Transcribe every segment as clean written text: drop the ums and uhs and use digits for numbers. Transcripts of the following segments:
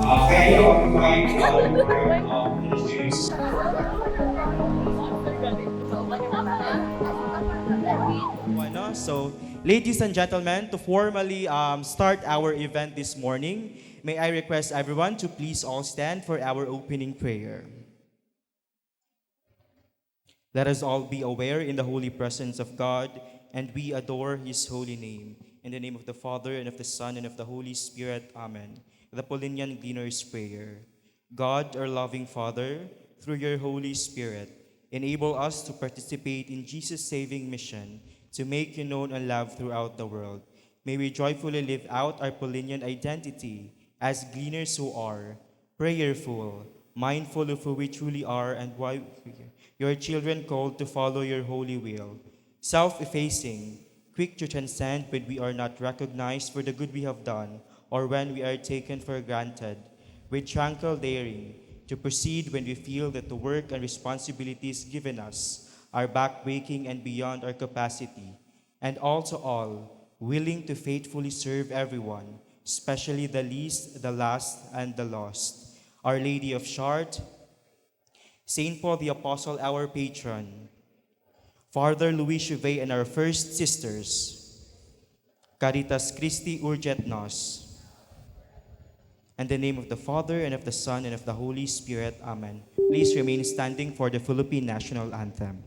Kaya ako invite ministries. So, ladies and gentlemen, to formally start our event this morning, may I request everyone to please all stand for our opening prayer. Let us all be aware in the holy presence of God, and we adore His holy name. In the name of the Father, and of the Son, and of the Holy Spirit. Amen. The Paulinian Gleaner's Prayer. God, our loving Father, through your Holy Spirit, enable us to participate in Jesus' saving mission, to make you known and loved throughout the world. May we joyfully live out our Paulinian identity as gleaners who are prayerful, mindful of who we truly are and why your children called to follow your holy will, self-effacing, quick to transcend when we are not recognized for the good we have done or when we are taken for granted, with tranquil daring to proceed when we feel that the work and responsibilities given us are backbreaking and beyond our capacity, and also all, willing to faithfully serve everyone, especially the least, the last, and the lost. Our Lady of Chartres, Saint Paul the Apostle, our patron, Father Louis Chauvet, and our first sisters, Caritas Christi Urget Nos. In the name of the Father, and of the Son, and of the Holy Spirit. Amen. Please remain standing for the Philippine National Anthem.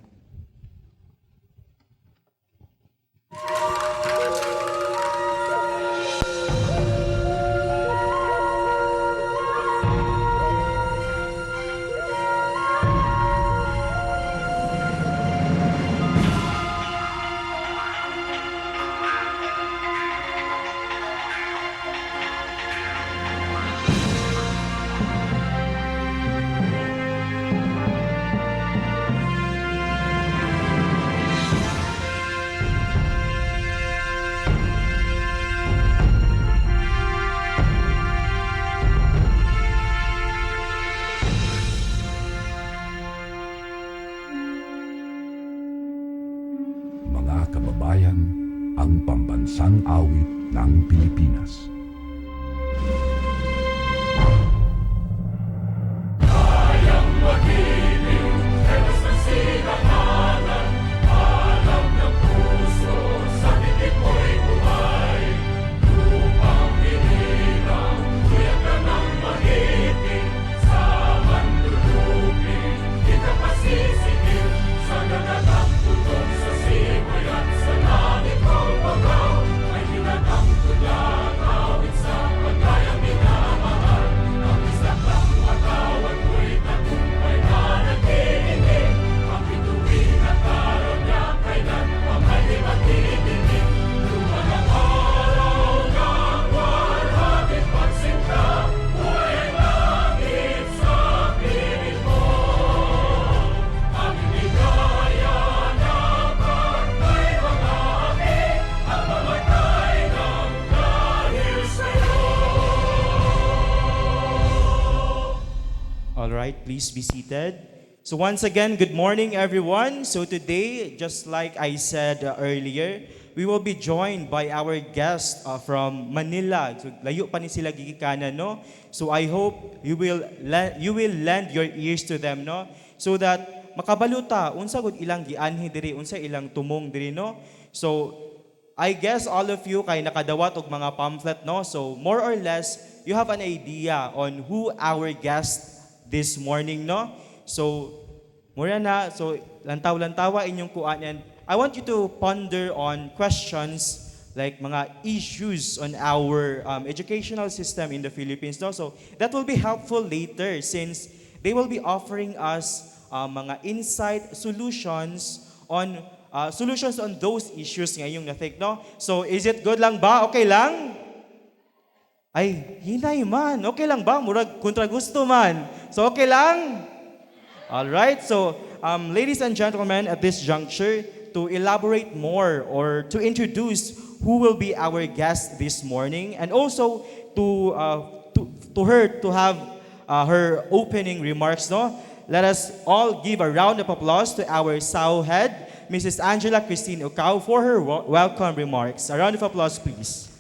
Mga kababayan, ang pambansang awit ng Pilipinas. All right, please be seated. So once again, good morning everyone. So today, just like I said earlier, we will be joined by our guest from Manila. So layo pa ni sila gigikanan, no? So I hope you will lend your ears to them, no? So that makabaluta unsa gud ilang gianhi diri, unsa ilang tumong diri, no? So I guess all of you kay nakadawat og mga pamphlet, no? So more or less, you have an idea on who our guest this morning, no? So, mura na, so lantaw-lantawa inyong kuan, and I want you to ponder on questions like mga issues on our educational system in the Philippines, no? So, that will be helpful later since they will be offering us mga insight solutions on those issues ngayong na-take, no? So, is it good lang ba? Okay lang? Ay, hinay man. Okay lang ba? Murag kontra gusto man. So, okay lang? Alright, so ladies and gentlemen, at this juncture, to elaborate more or to introduce who will be our guest this morning, and also to her to have her opening remarks, no? Let us all give a round of applause to our SAU head, Mrs. Angela Christine Ocao, for her welcome remarks. A round of applause, please.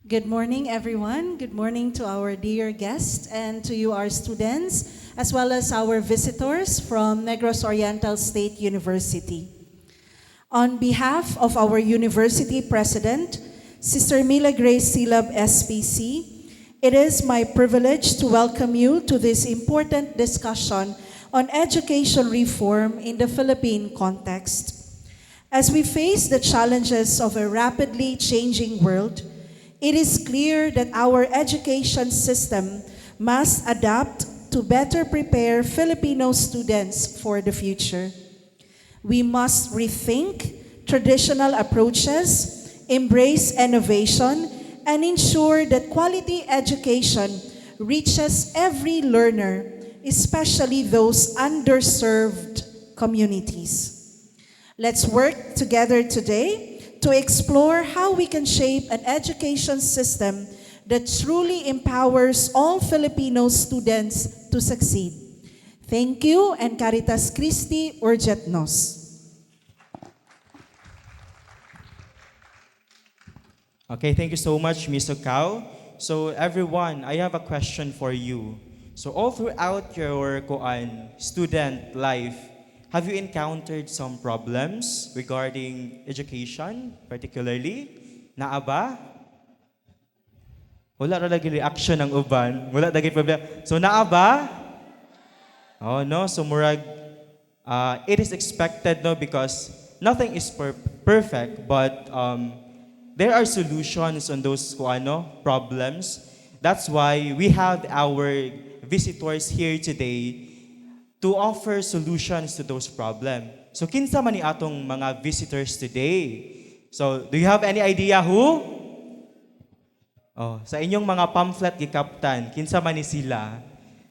Good morning, everyone. Good morning to our dear guests and to you, our students, as well as our visitors from Negros Oriental State University. On behalf of our university president, Sister Mila Grace Silab, SPC, it is my privilege to welcome you to this important discussion on education reform in the Philippine context. As we face the challenges of a rapidly changing world, it is clear that our education system must adapt to better prepare Filipino students for the future. We must rethink traditional approaches, embrace innovation, and ensure that quality education reaches every learner, especially those underserved communities. Let's work together today to explore how we can shape an education system that truly empowers all Filipino students to succeed. Thank you, and Caritas Christi Urget Nos. Okay, thank you so much, Miss Okao. So everyone, I have a question for you. So all throughout your student life, have you encountered some problems regarding education, particularly? Naa ba? Wala ra lagi reaction ng uban. Wala lagi problem. So naa ba? Oh no, so murag it is expected no because nothing is perfect but there are solutions on those problems. That's why we have our visitors here today to offer solutions to those problems. So kinsa man ni atong mga visitors today? So do you have any idea who? Oh, sa inyong mga pamphlet gikaptan, kinsa man ni sila?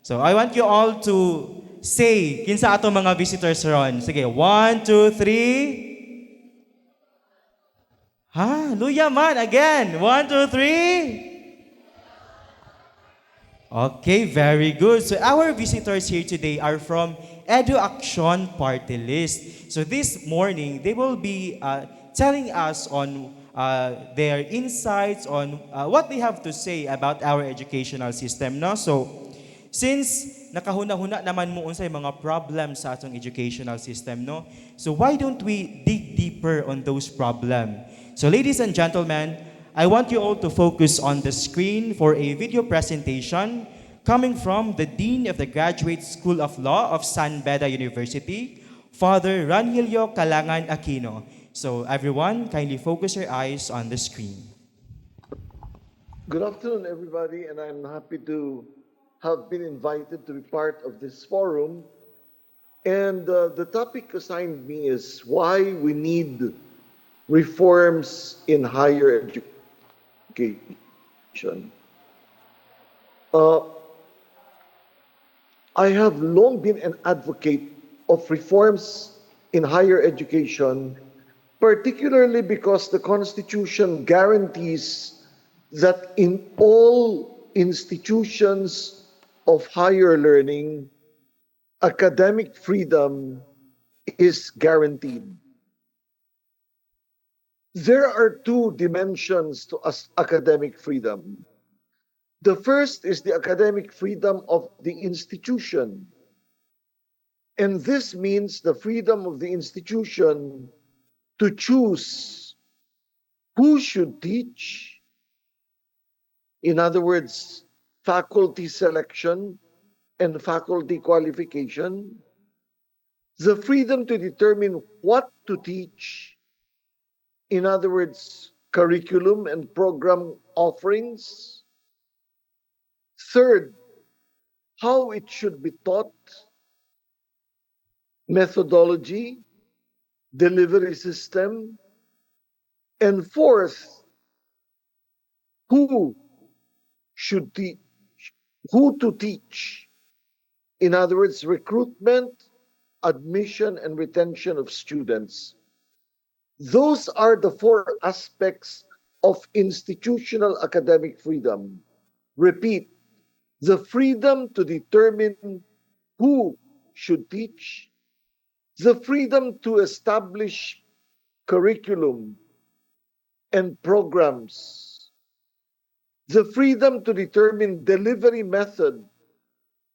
So I want you all to say kinsa atong mga visitors ron. Sige, 1, 2, 3. Ha, luya man again. 1, 2, 3. Okay, very good. So our visitors here today are from Edu Action Party List. So this morning, they will be telling us on their insights on what they have to say about our educational system. No? So since nakahuna-huna naman mo unsay mga problems sa atong educational system, no? So why don't we dig deeper on those problems? So ladies and gentlemen, I want you all to focus on the screen for a video presentation coming from the Dean of the Graduate School of Law of San Beda University, Father Ranhilio Calangan Aquino. So everyone, kindly focus your eyes on the screen. Good afternoon, everybody, and I'm happy to have been invited to be part of this forum. And the topic assigned me is why we need reforms in higher education. I have long been an advocate of reforms in higher education, particularly because the Constitution guarantees that in all institutions of higher learning, academic freedom is guaranteed. There are two dimensions to academic freedom. The first is the academic freedom of the institution. And this means the freedom of the institution to choose who should teach. In other words, faculty selection and faculty qualification. The freedom to determine what to teach. In other words, curriculum and program offerings. Third, how it should be taught, methodology, delivery system. And fourth, who should teach, who to teach. In other words, recruitment, admission, and retention of students. Those are the four aspects of institutional academic freedom. Repeat, the freedom to determine who should teach, the freedom to establish curriculum and programs, the freedom to determine delivery method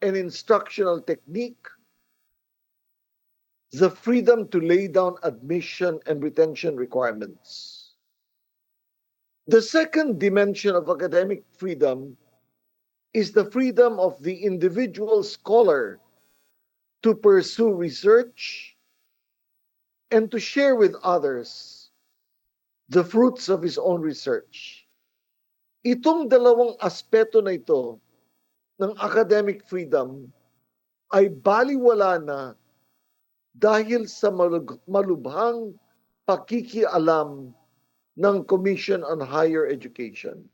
and instructional technique, the freedom to lay down admission and retention requirements. The second dimension of academic freedom is the freedom of the individual scholar to pursue research and to share with others the fruits of his own research. Itong dalawang aspeto na ito ng academic freedom ay baliwala na dahil sa malubhang pakikialam ng Commission on Higher Education.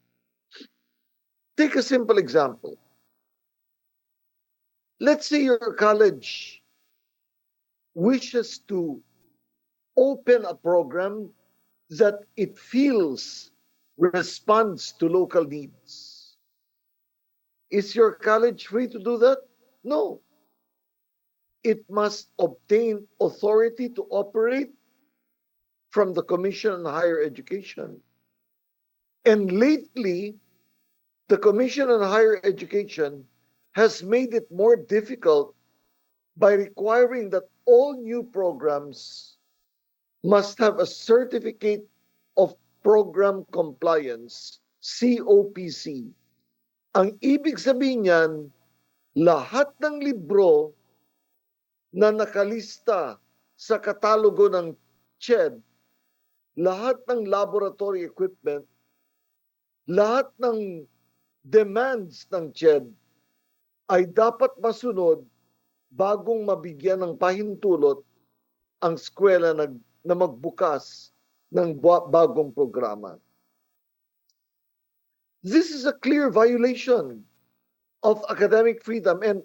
Take a simple example. Let's say your college wishes to open a program that it feels responds to local needs. Is your college free to do that? No. It must obtain authority to operate from the Commission on Higher Education. And lately, the Commission on Higher Education has made it more difficult by requiring that all new programs must have a Certificate of Program Compliance, COPC. Ang ibig sabihin niyan, lahat ng libro na nakalista sa katalogo ng CHED, lahat ng laboratory equipment, lahat ng demands ng CHED ay dapat masunod bagong mabigyan ng pahintulot ang eskwela na magbukas ng bagong programa. This is a clear violation of academic freedom, and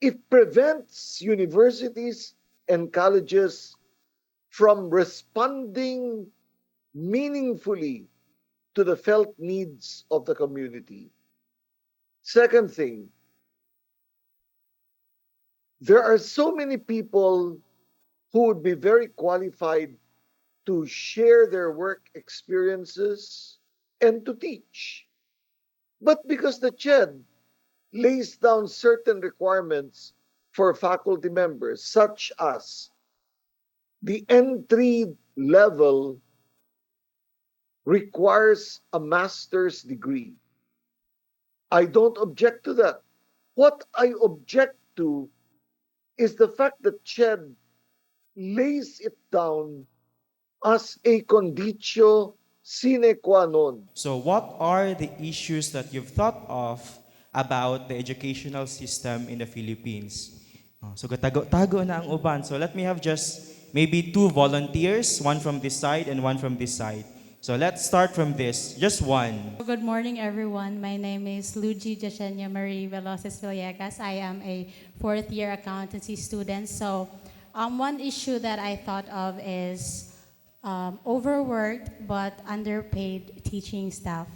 it prevents universities and colleges from responding meaningfully to the felt needs of the community. Second thing, there are so many people who would be very qualified to share their work experiences and to teach. But because the CHED lays down certain requirements for faculty members, such as the entry level requires a master's degree. I don't object to that. What I object to is the fact that CHED lays it down as a conditio sine qua non. So what are the issues that you've thought of about the educational system in the Philippines? So tago na ang uban. So let me have just maybe two volunteers, one from this side and one from this side. So let's start from this, just one. Good morning, everyone. My name is Luigi Jasenia Marie Veloces Villegas. I am a fourth-year accountancy student. So one issue that I thought of is overworked but underpaid teaching staff.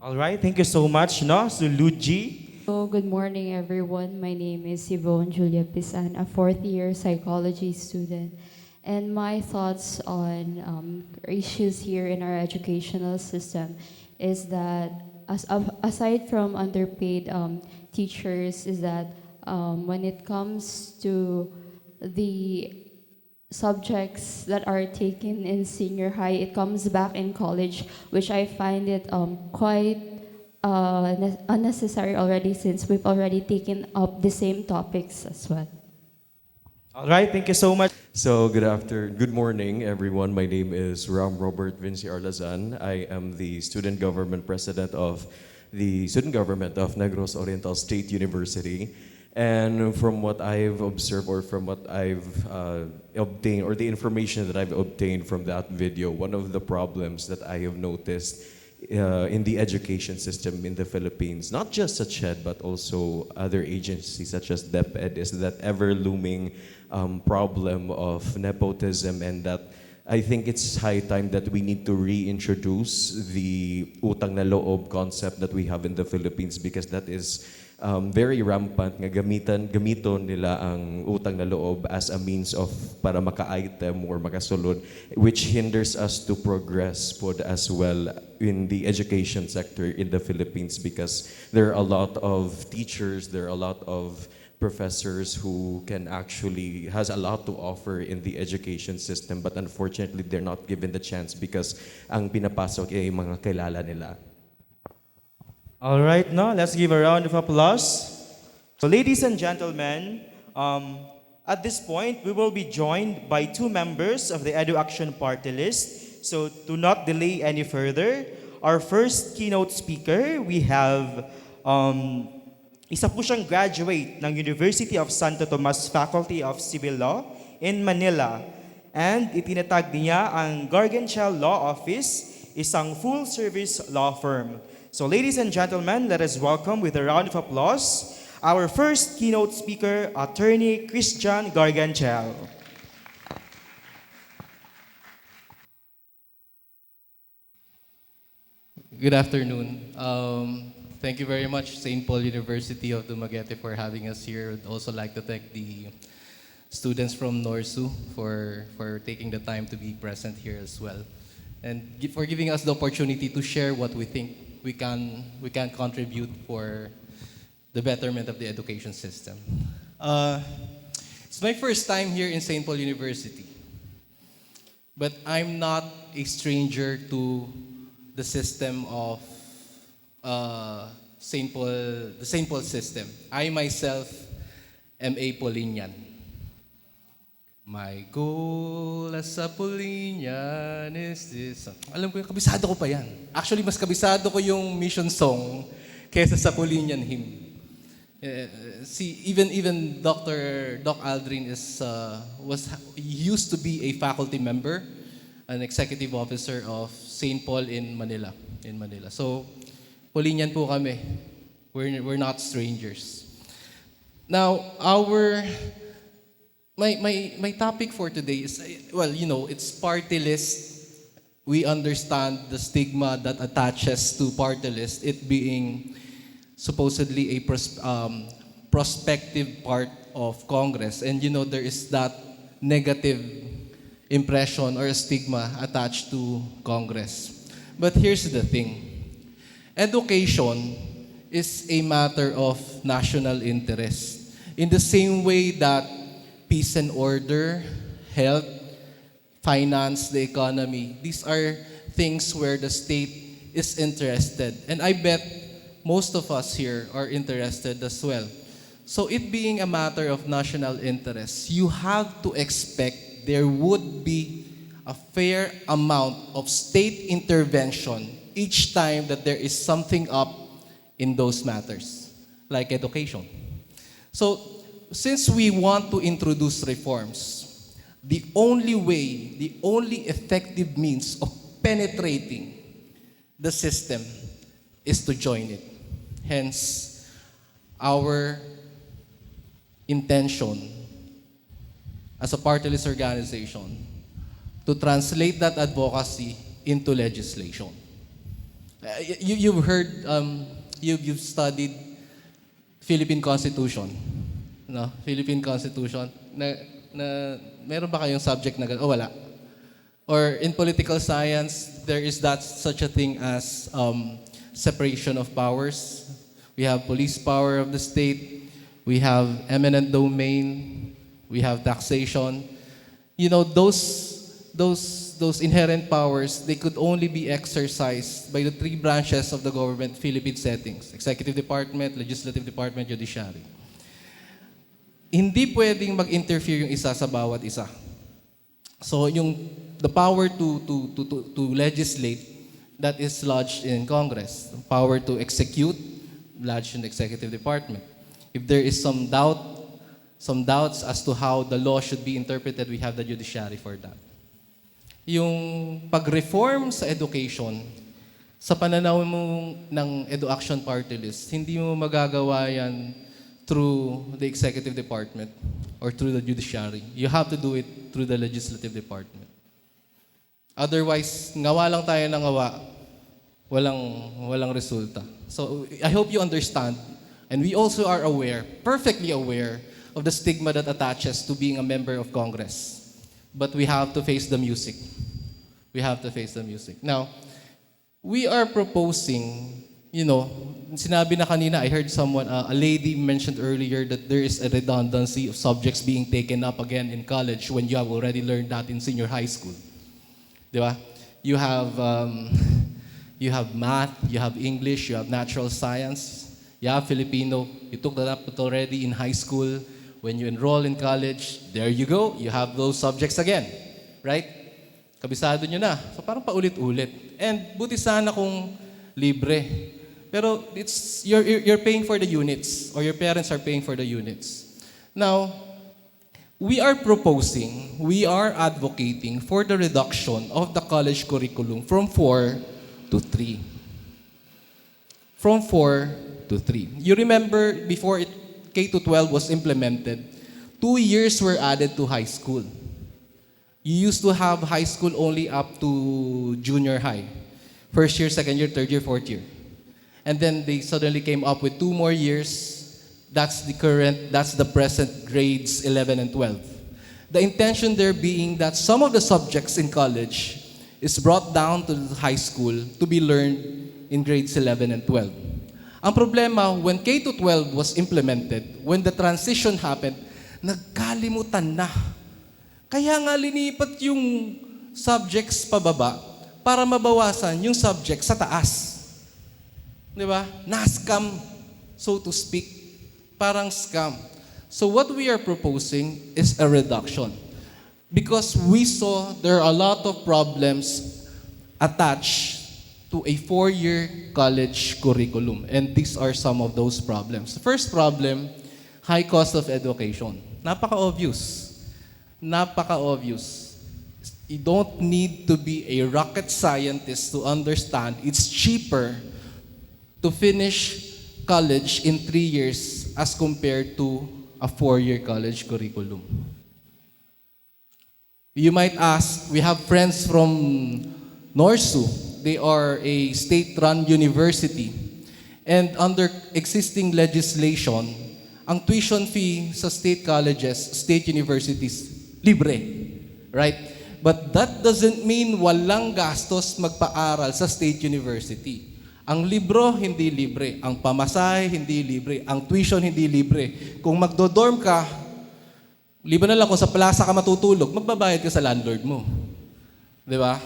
All right, thank you so much, no? So Luigi. So, good morning, everyone. My name is Yvonne Julia Pisan, a fourth-year psychology student. And my thoughts on issues here in our educational system is that, aside from underpaid teachers, is that when it comes to the subjects that are taken in senior high, it comes back in college, which I find it quite unnecessary already, since we've already taken up the same topics as well. All right, thank you so much. So good morning, everyone. My name is Ram Robert Vinci Arlazan. I am the student government president of the student government of Negros Oriental State University. And from what I've observed, or from what I've obtained, or the information that I've obtained from that video, one of the problems that I have noticed in the education system in the Philippines, not just at CHED, but also other agencies such as DepEd, is that ever-looming problem of nepotism, and that I think it's high time that we need to reintroduce the utang na loob concept that we have in the Philippines, because that is very rampant nga gamiton nila ang utang na loob as a means of para maka-item or makasulod, which hinders us to progress pod as well in the education sector in the Philippines, because there are a lot of teachers, there are a lot of professors who can actually has a lot to offer in the education system, but unfortunately they're not given the chance because ang pinapasok ay mga kilala nila. All right, now let's give a round of applause. So, ladies and gentlemen, at this point, we will be joined by two members of the Edu Action Party List. So, to not delay any further, our first keynote speaker, we have isa po siyang graduate ng University of Santo Tomas Faculty of Civil Law in Manila. And itinatag niya ang Gargantial Law Office, isang full-service law firm. So ladies and gentlemen, let us welcome with a round of applause our first keynote speaker, Attorney Christian Gargantial. Good afternoon. Thank you very much, St. Paul University of Dumaguete, for having us here. I'd also like to thank the students from NORSU for taking the time to be present here as well, and for giving us the opportunity to share what we think we can contribute for the betterment of the education system. It's my first time here in St. Paul University, but I'm not a stranger to the system of the St. Paul system. I myself am a Paulinian. My goal as a Paulinian is this. Alam ko yung kabisado ko pa yan. Actually, mas kabisado ko yung mission song kaysa sa Paulinian hymn. Even Doc Aldrin used to be a faculty member, an executive officer of St. Paul in Manila. So, Paulinian po kami. We're not strangers. Now, my topic for today is, well, it's party list. We understand the stigma that attaches to party list, it being supposedly a prospective part of Congress. And there is that negative impression or stigma attached to Congress. But here's the thing. Education is a matter of national interest. In the same way that peace and order, health, finance, the economy, these are things where the state is interested. And I bet most of us here are interested as well. So it being a matter of national interest, you have to expect there would be a fair amount of state intervention each time that there is something up in those matters, like education. So, since we want to introduce reforms, the only effective means of penetrating the system is to join it. Hence, our intention as a party-list organization to translate that advocacy into legislation. You've heard, you've studied Philippine Constitution. No? Philippine Constitution. Meron ba kayong subject na gano'n? Wala. Or in political science, there is such a thing as separation of powers. We have police power of the state. We have eminent domain. We have taxation. Those inherent powers, they could only be exercised by the three branches of the government, Philippine settings: Executive Department, Legislative Department, Judiciary. Hindi pwedeng mag-interfere yung isa sa bawat isa. So the power to legislate, that is lodged in Congress. The power to execute, lodged in the Executive Department. If there is some doubts as to how the law should be interpreted, we have the Judiciary for that. Yung pag-reform sa education, sa pananaw mo ng Edu Action Party List, hindi mo magagawa yan through the Executive Department or through the Judiciary. You have to do it through the Legislative Department. Otherwise, ngawa lang tayo ng ngawa, walang resulta. So I hope you understand And we also are aware, perfectly aware, of the stigma that attaches to being a member of Congress. But we have to face the music. We have to face the music. Now, we are proposing, sinabi na kanina, I heard someone, a lady mentioned earlier that there is a redundancy of subjects being taken up again in college when you have already learned that in senior high school. Di ba? You have math, you have English, you have natural science, you have Filipino. You took that up already in high school. When you enroll in college, there you go. You have those subjects again. Right? Kabisado nyo na. So parang paulit-ulit. And buti sana kung libre. Pero you're paying for the units, or your parents are paying for the units. Now, we are advocating for the reduction of the college curriculum from 4 to 3. From 4 to 3. You remember before K-12 was implemented, 2 years were added to high school. You used to have high school only up to junior high. First year, second year, third year, fourth year. And then they suddenly came up with 2 more years. That's the present grades 11 and 12. The intention there being that some of the subjects in college is brought down to high school to be learned in grades 11 and 12. Ang problema, when K-12 was implemented, when the transition happened, nagkalimutan na. Kaya nga linipat yung subjects pababa para mabawasan yung subjects sa taas. Di ba? Na-scam, so to speak. Parang scam. So what we are proposing is a reduction. Because we saw there are a lot of problems attached to a 4-year college curriculum. And these are some of those problems. The first problem, high cost of education. Napaka-obvious. Napaka-obvious. You don't need to be a rocket scientist to understand it's cheaper to finish college in 3 years as compared to a 4-year college curriculum. You might ask, we have friends from NORSU. They are a state-run university. And under existing legislation, ang tuition fee sa state colleges, state universities, libre. Right? But that doesn't mean walang gastos magpaaral sa state university. Ang libro, hindi libre. Ang pamasahe, hindi libre. Ang tuition, hindi libre. Kung magdodorm ka, liban na lang kung sa plaza ka matutulog, magbabayad ka sa landlord mo. Di ba?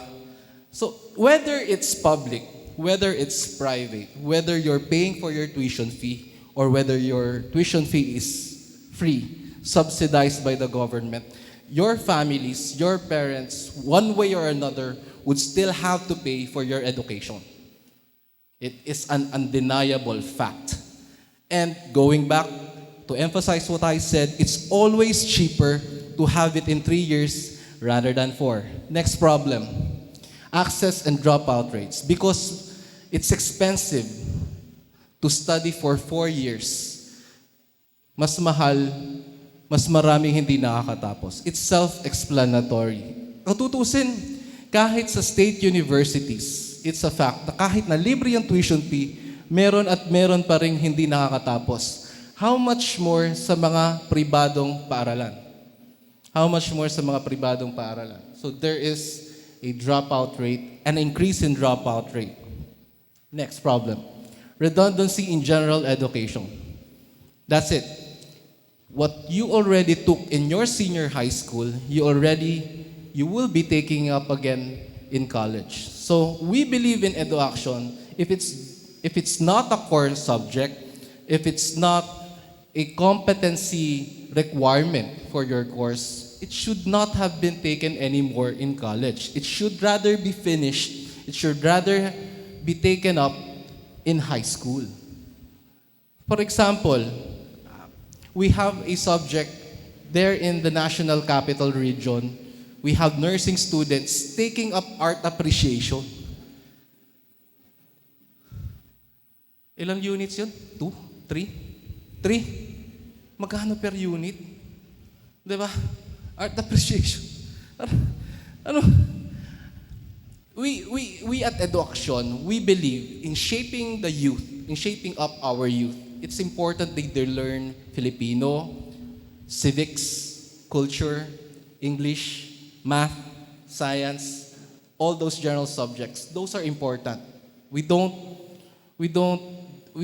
So, whether it's public, whether it's private, whether you're paying for your tuition fee, or whether your tuition fee is free, subsidized by the government, your families, your parents, one way or another, would still have to pay for your education. It is an undeniable fact. And going back to emphasize what I said, it's always cheaper to have it in 3 years rather than 4. Next problem, access and dropout rates. Because it's expensive to study for 4 years. Mas mahal, mas maraming hindi nakakatapos. It's self-explanatory. Kung tutusin, kahit sa state universities, it's a fact na kahit na libre yung tuition fee, meron at meron pa rin hindi nakakatapos. How much more sa mga pribadong paaralan? How much more sa mga pribadong paaralan? So there is a dropout rate, an increase in dropout rate. Next problem, redundancy in general education. That's it. What you already took in your senior high school, you will be taking up again in college. So we believe in EduAction. If it's not a core subject, if it's not a competency requirement for your course, it should not have been taken anymore in college. It should rather be finished. It should rather be taken up in high school. For example, we have a subject there in the National Capital Region. We have nursing students taking up art appreciation. Ilang units yun? 2? 3? 3? Magkano per unit? Diba? Art appreciation. Ano? We at EduAction, we believe in shaping the youth, in shaping up our youth it's important that they learn Filipino, civics, culture, English, math, science, all those general subjects. Those are important. We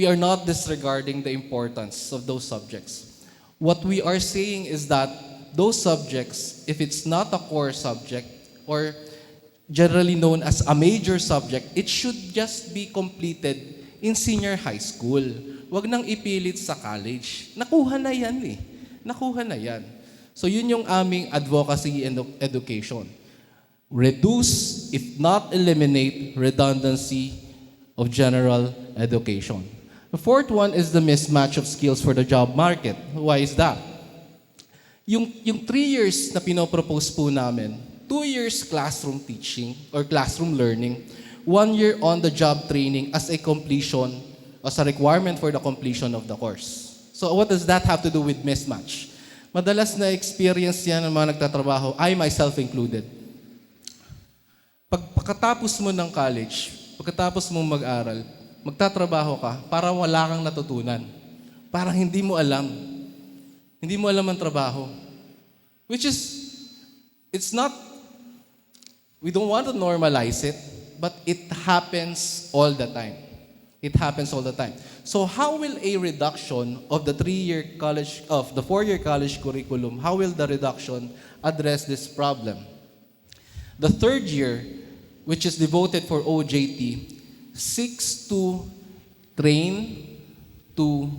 are not disregarding the importance of those subjects. What we are saying is that those subjects, if it's not a core subject or generally known as a major subject, it should just be completed in senior high school. Huwag nang ipilit sa college. Nakuha na yan eh. Nakuha na yan. So yun yung aming advocacy and education. Reduce, if not eliminate, redundancy of general education. The fourth one is the mismatch of skills for the job market. Why is that? Yung 3 years na pinopropose po namin, 2 years classroom teaching or classroom learning, 1 year on-the-job training as a completion, as a requirement for the completion of the course. So what does that have to do with mismatch? Madalas na experience yan ng mga nagtatrabaho, I myself included. Pagkatapos mo ng college, pagkatapos mo mag-aral, magtatrabaho ka, parang wala kang natutunan. Parang hindi mo alam. Hindi mo alam ang trabaho. Which is, it's not, we don't want to normalize it, but it happens all the time. It happens all the time. So how will a reduction of the 4-year college curriculum, how will the reduction address this problem? The 3rd year, which is devoted for OJT, seeks to train, to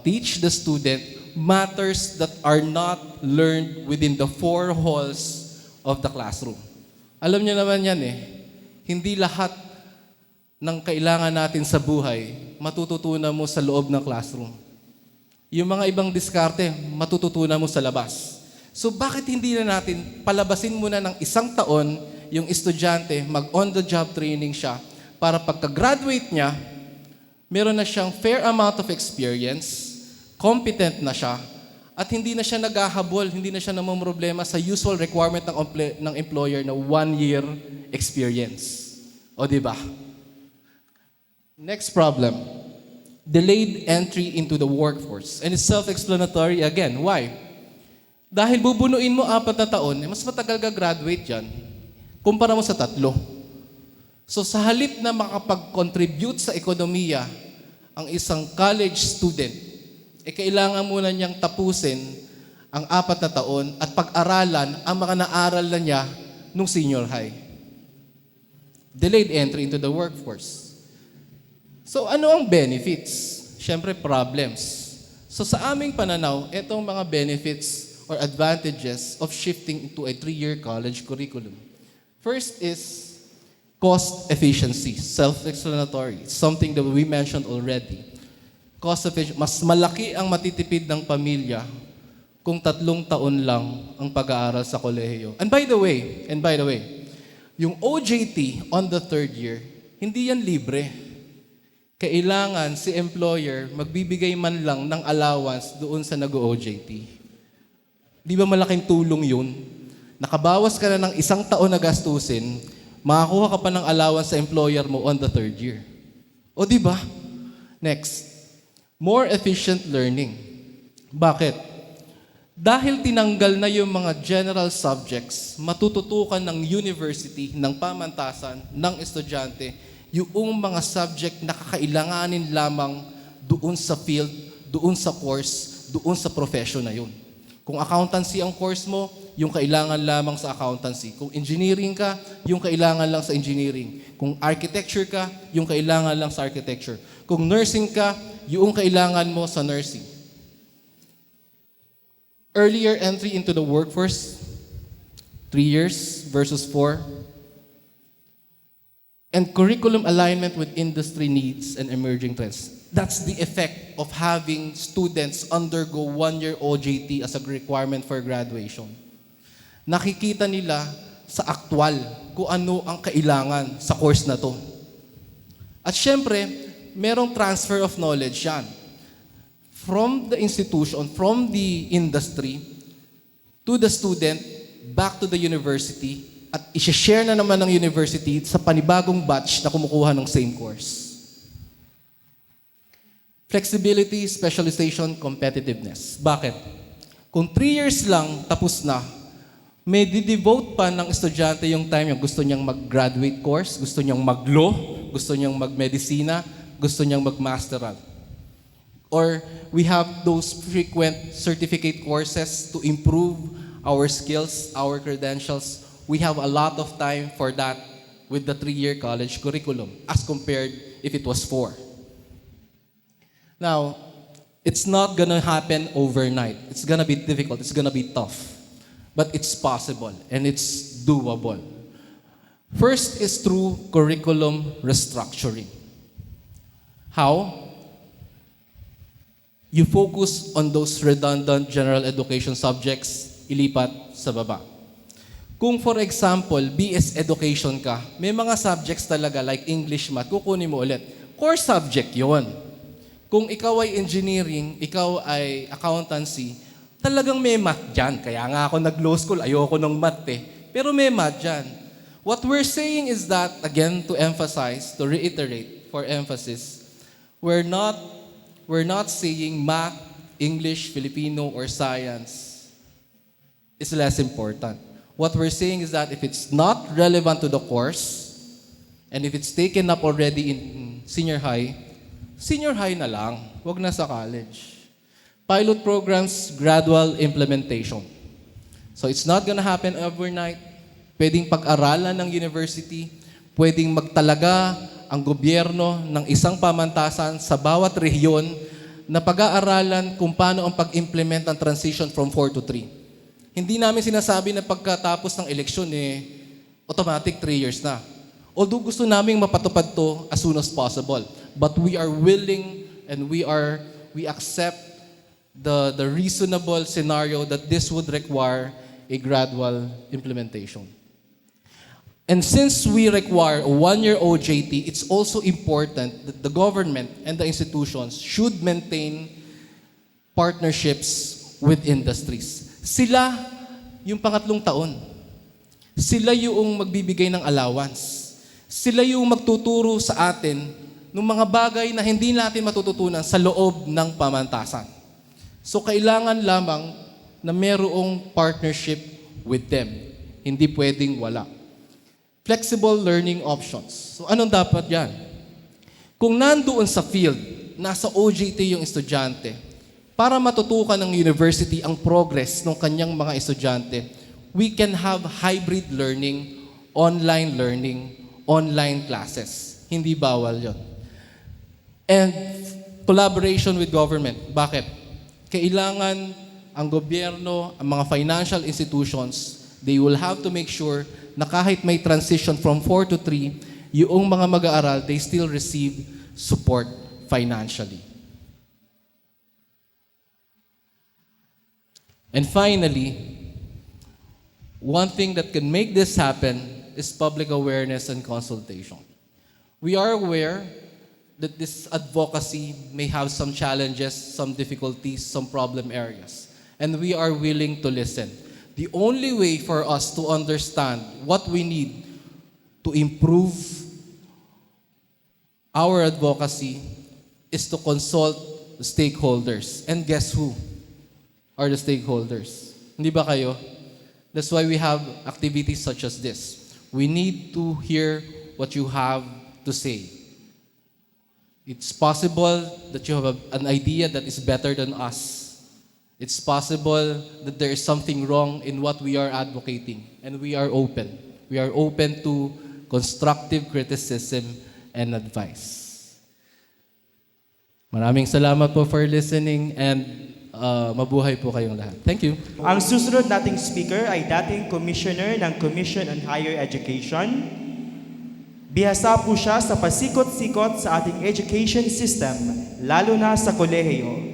teach the student matters that are not learned within the 4 halls of the classroom. Alam niyo naman yan eh, hindi lahat ng kailangan natin sa buhay matututunan mo sa loob ng classroom. Yung mga ibang diskarte, matututunan mo sa labas. So bakit hindi na natin palabasin muna ng 1 taon yung estudyante, mag-on-the-job training siya para pagka-graduate niya, meron na siyang fair amount of experience, competent na siya, at hindi na siya naghahabol, hindi na siya namumroblema sa usual requirement ng employer na 1 year experience. O di ba? Next problem, delayed entry into the workforce. And it's self-explanatory again. Why? Dahil bubunuin mo 4 na taon, mas matagal ka-graduate yan, kumpara mo sa 3. So sa halip na makapag-contribute sa ekonomiya ang isang college student, kailangan muna niyang tapusin ang 4 na taon at pag-aralan ang mga naaral na niya nung senior high. Delayed entry into the workforce. So ano ang benefits? Siyempre problems. So sa aming pananaw, itong mga benefits or advantages of shifting into a 3-year college curriculum. First is cost efficiency, self-explanatory, something that we mentioned already. Cost efficient, mas malaki ang matitipid ng pamilya kung 3 taon lang ang pag-aaral sa kolehiyo. And by the way, yung OJT on the 3rd year, hindi yan libre. Kailangan si employer magbibigay man lang ng allowance doon sa nag-OJT. Di ba malaking tulong yun? Nakabawas ka na ng 1 taon na gastusin, makakuha ka pa ng allowance sa employer mo on the 3rd year. O di ba? Next. More efficient learning. Bakit? Dahil tinanggal na yung mga general subjects, matututukan ng university, ng pamantasan, ng estudyante, yung mga subject na kakailanganin lamang doon sa field, doon sa course, doon sa profession na yun. Kung accountancy ang course mo, yung kailangan lamang sa accountancy. Kung engineering ka, yung kailangan lang sa engineering. Kung architecture ka, yung kailangan lang sa architecture. Kung nursing ka, yung kailangan mo sa nursing. Earlier entry into the workforce, 3 years versus 4. And curriculum alignment with industry needs and emerging trends. That's the effect of having students undergo 1-year OJT as a requirement for graduation. Nakikita nila sa aktwal kung ano ang kailangan sa course na to. At syempre, merong transfer of knowledge yan. From the institution, from the industry, to the student, back to the university, at i-share na naman ng university sa panibagong batch na kumukuha ng same course. Flexibility, specialization, competitiveness. Bakit? Kung 3 years lang, tapos na, may di-devote pa ng estudyante yung time yung gusto niyang mag-graduate course, gusto niyang mag-law, gusto niyang mag-medicina, gusto niyang mag-masteral. Or we have those frequent certificate courses to improve our skills, our credentials. We have a lot of time for that with the 3-year college curriculum as compared if it was 4. Now, it's not gonna happen overnight. It's gonna be difficult, it's gonna be tough. But it's possible and it's doable. First is through curriculum restructuring. How? You focus on those redundant general education subjects, ilipat sa baba. Kung for example, BS Education ka, may mga subjects talaga like English, Math, kukunin mo ulit. Core subject yon. Kung ikaw ay engineering, ikaw ay accountancy, talagang may math dyan. Kaya nga ako nag-law school, ayoko ng math eh. Pero may math dyan. What we're saying is that, again, to emphasize, to reiterate, for emphasis, we're not saying math, English, Filipino, or science is less important. What we're saying is that if it's not relevant to the course, and if it's taken up already in senior high na lang, wag na sa college. Pilot programs, gradual implementation. So it's not gonna happen overnight. Pwedeng pag-aralan ng university, pwedeng magtalaga ang gobyerno ng isang pamantasan sa bawat rehiyon na pag-aaralan kung paano ang pag-implement ng transition from 4 to 3. Hindi namin sinasabi na pagkatapos ng eleksyon, automatic 3 years na. Although gusto naming mapatupad to as soon as possible. But we are willing and we accept the reasonable scenario that this would require a gradual implementation. And since we require a 1-year OJT, it's also important that the government and the institutions should maintain partnerships with industries. Sila yung pangatlong taon. Sila yung magbibigay ng allowance. Sila yung magtuturo sa atin ng mga bagay na hindi natin matututunan sa loob ng pamantasan. So kailangan lamang na merong partnership with them. Hindi pwedeng wala. Flexible learning options. So anong dapat yan? Kung nandoon sa field, nasa OJT yung estudyante, para matutukan ng university ang progress ng kanyang mga estudyante, we can have hybrid learning, online classes. Hindi bawal yon. And collaboration with government. Bakit? Kailangan ang gobyerno, ang mga financial institutions, they will have to make sure na kahit may transition from 4 to 3, yung mga mag-aaral, they still receive support financially. And finally, one thing that can make this happen is public awareness and consultation. We are aware that this advocacy may have some challenges, some difficulties, some problem areas. And we are willing to listen. The only way for us to understand what we need to improve our advocacy is to consult the stakeholders. And guess who are the stakeholders? Hindi ba kayo? That's why we have activities such as this. We need to hear what you have to say. It's possible that you have an idea that is better than us. It's possible that there is something wrong in what we are advocating, and we are open. We are open to constructive criticism and advice. Maraming salamat po for listening, and mabuhay po kayong lahat. Thank you. Ang susunod nating speaker ay dating Commissioner ng Commission on Higher Education. Bihasa po siya sa pasikot-sikot sa ating education system, lalo na sa kolehiyo.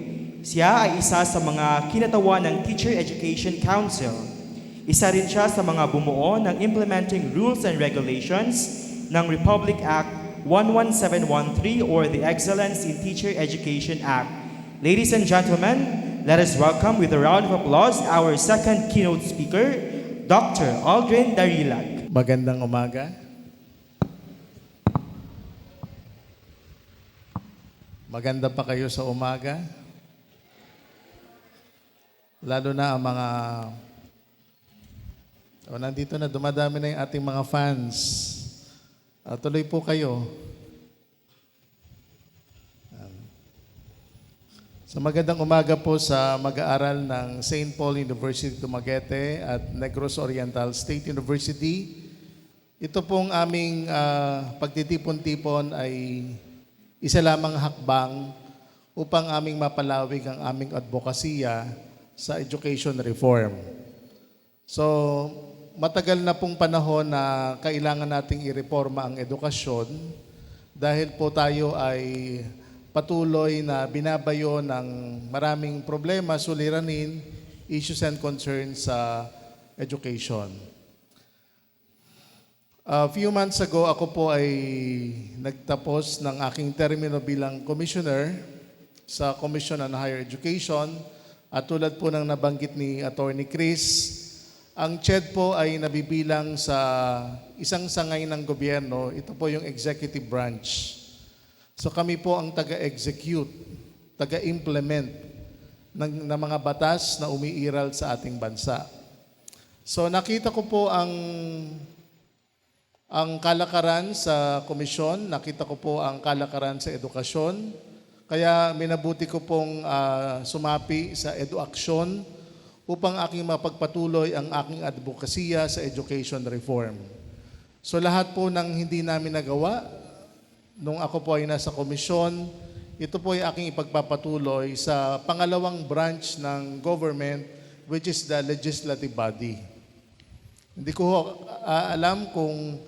Siya ay isa sa mga kinatawan ng Teacher Education Council. Isa rin siya sa mga bumuo ng Implementing Rules and Regulations ng Republic Act 11713 or the Excellence in Teacher Education Act. Ladies and gentlemen, let us welcome with a round of applause our second keynote speaker, Dr. Aldrin Darilag. Magandang umaga. Maganda pa kayo sa umaga. Lalo na ang mga... nandito na, dumadami na yung ating mga fans. Tuloy po kayo. So magandang umaga po sa mag-aaral ng St. Paul University Dumaguete at Negros Oriental State University. Ito pong aming pagtitipon-tipon ay isa lamang hakbang upang aming mapalawig ang aming advokasya sa education reform. So, matagal na pong panahon na kailangan nating ireforma ang edukasyon dahil po tayo ay patuloy na binabayo ng maraming problema, suliranin, issues and concerns sa education. A few months ago, ako po ay nagtapos ng aking termino bilang commissioner sa Commission on Higher Education. At tulad po ng nabanggit ni Attorney Chris, ang CHED po ay nabibilang sa isang sangay ng gobyerno. Ito po yung executive branch. So kami po ang taga-execute, taga-implement ng mga batas na umiiral sa ating bansa. So nakita ko po ang kalakaran sa komisyon, nakita ko po ang kalakaran sa edukasyon, kaya minabuti ko pong sumapi sa EduAction upang aking mapagpatuloy ang aking advokasya sa education reform. So lahat po ng hindi namin nagawa, nung ako po ay nasa komisyon, ito po ay aking ipagpapatuloy sa pangalawang branch ng government, which is the legislative body. Hindi ko alam kung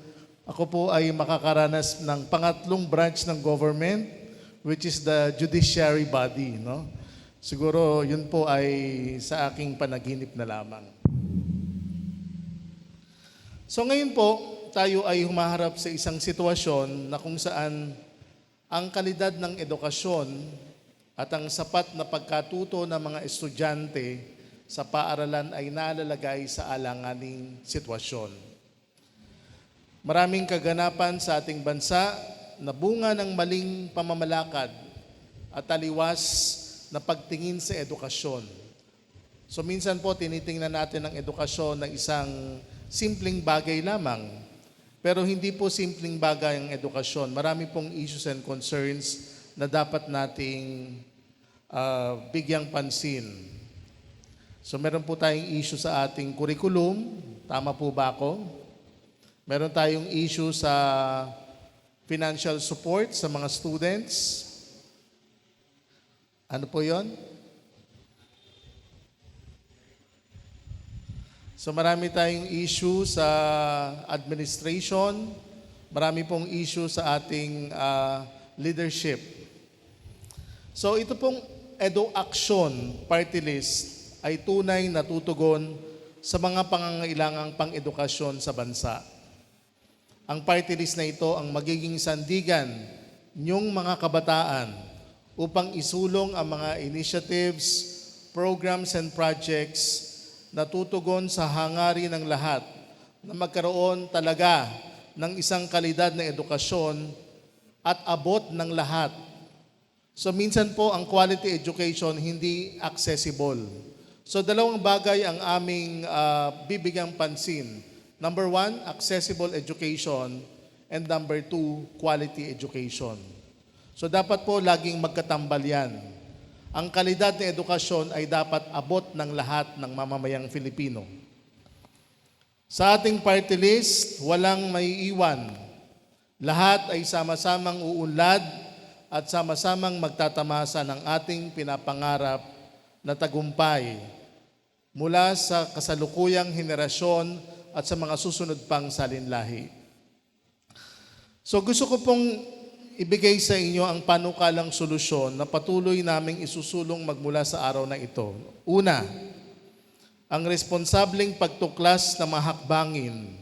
ako po ay makakaranas ng pangatlong branch ng government, which is the judiciary body. No? Siguro yun po ay sa aking panaginip na lamang. So ngayon po, tayo ay humaharap sa isang sitwasyon na kung saan ang kalidad ng edukasyon at ang sapat na pagkatuto ng mga estudyante sa paaralan ay nalalagay sa alanganing sitwasyon. Maraming kaganapan sa ating bansa na bunga ng maling pamamalakad at taliwas na pagtingin sa edukasyon. So minsan po tinitingnan natin ang edukasyon ng isang simpleng bagay lamang. Pero hindi po simpleng bagay ang edukasyon. Marami pong issues and concerns na dapat nating bigyang pansin. So meron po tayong issue sa ating curriculum. Tama po ba ako? Meron tayong issue sa financial support sa mga students. Ano po yon? So marami tayong issue sa administration. Marami pong issue sa ating leadership. So ito pong EduAction party list ay tunay na tutugon sa mga pangangailangang pang-edukasyon sa bansa. Ang party list na ito ang magiging sandigan niyong mga kabataan upang isulong ang mga initiatives, programs and projects na tutugon sa hangarin ng lahat na magkaroon talaga ng isang kalidad na edukasyon at abot ng lahat. So minsan po ang quality education hindi accessible. So dalawang bagay ang aming bibigyang pansin. Number 1, accessible education, and number 2, quality education. So dapat po laging magkatambal yan. Ang kalidad ng edukasyon ay dapat abot ng lahat ng mamamayang Filipino. Sa ating party list, walang maiiwan. Lahat ay sama-samang uunlad at sama-samang magtatamasa ng ating pinapangarap na tagumpay mula sa kasalukuyang henerasyon at sa mga susunod pang salinlahi. So gusto ko pong ibigay sa inyo ang panukalang solusyon na patuloy naming isusulong magmula sa araw na ito. Una, ang responsableng pagtuklas na mahakbangin,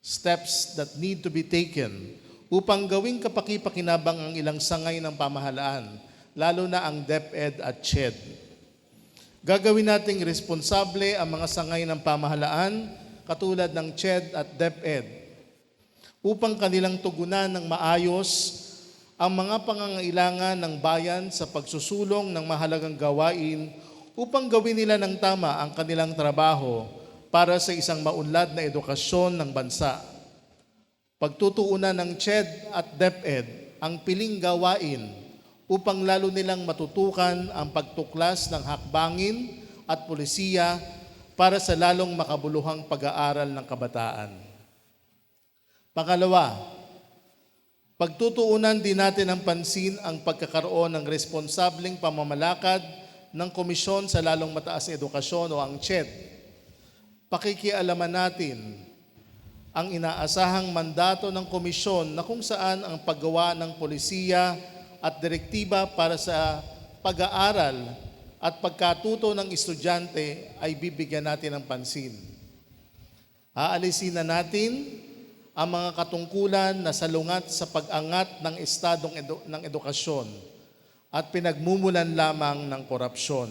steps that need to be taken upang gawing kapaki-pakinabang ang ilang sangay ng pamahalaan, lalo na ang DepEd at CHED. Gagawin nating responsable ang mga sangay ng pamahalaan katulad ng CHED at DepEd upang kanilang tugunan ng maayos ang mga pangangailangan ng bayan sa pagsusulong ng mahalagang gawain upang gawin nila ng tama ang kanilang trabaho para sa isang maunlad na edukasyon ng bansa. Pagtutuunan ng CHED at DepEd ang piling gawain upang lalo nilang matutukan ang pagtuklas ng hakbangin at pulisiya para sa lalong makabuluhang pag-aaral ng kabataan. Pangalawa, pagtutuunan din natin ng pansin ang pagkakaroon ng responsableng pamamalakad ng Komisyon sa Lalong Mataas na Edukasyon o ang CHED. Pakikialaman natin ang inaasahang mandato ng komisyon na kung saan ang paggawa ng polisiya at direktiba para sa pag-aaral at pagkatuto ng estudyante ay bibigyan natin ng pansin. Aalisin na natin ang mga katungkulan na salungat sa pag-angat ng estadong ng edukasyon at pinagmumulan lamang ng korupsyon.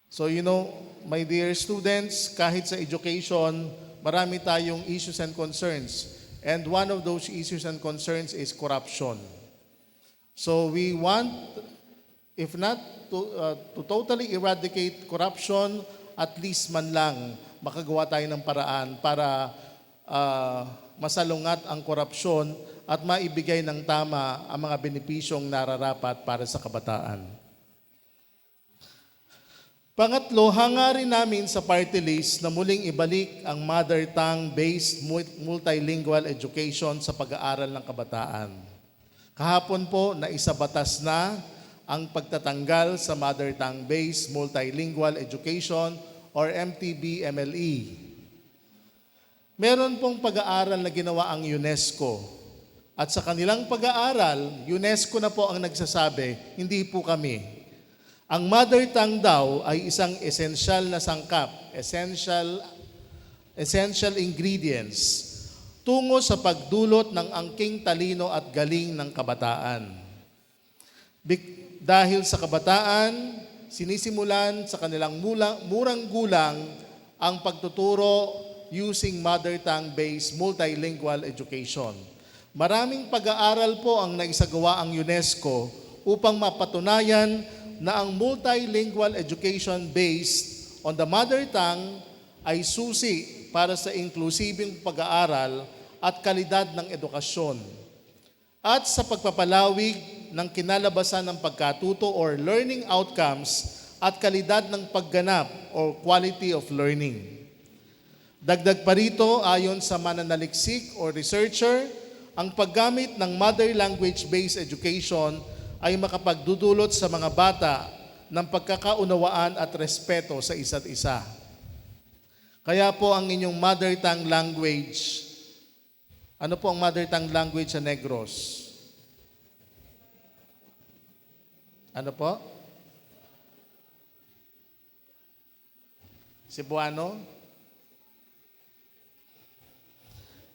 So my dear students, kahit sa education, marami tayong issues and concerns. And one of those issues and concerns is corruption. So we want, if not to totally eradicate corruption, at least man lang makagawa tayo ng paraan para masalungat ang korupsyon at maibigay ng tama ang mga benepisyong nararapat para sa kabataan. Pangatlo, hangarin namin sa party list na muling ibalik ang mother tongue-based multilingual education sa pag-aaral ng kabataan. Kahapon po, naisabatas na ang pagtatanggal sa mother tongue-based multilingual education or MTB-MLE. Meron pong pag-aaral na ginawa ang UNESCO. At sa kanilang pag-aaral, UNESCO na po ang nagsasabi, hindi po kami. Ang mother tongue daw ay isang essential na sangkap, essential ingredients tungo sa pagdulot ng angking talino at galing ng kabataan. Dahil sa kabataan, sinisimulan sa kanilang murang gulang ang pagtuturo using mother tongue-based multilingual education. Maraming pag-aaral po ang naisagawa ang UNESCO upang mapatunayan na ang multilingual education based on the mother tongue ay susi para sa inklusibeng pag-aaral at kalidad ng edukasyon at sa pagpapalawig ng kinalabasan ng pagkatuto or learning outcomes at kalidad ng pagganap or quality of learning. Dagdag pa rito, ayon sa mananaliksik o researcher, ang paggamit ng mother language-based education ay makapagdudulot sa mga bata ng pagkakaunawaan at respeto sa isa't isa. Kaya po ang inyong mother tongue language, ano po ang mother tongue language sa Negros? Ano po? Cebuano?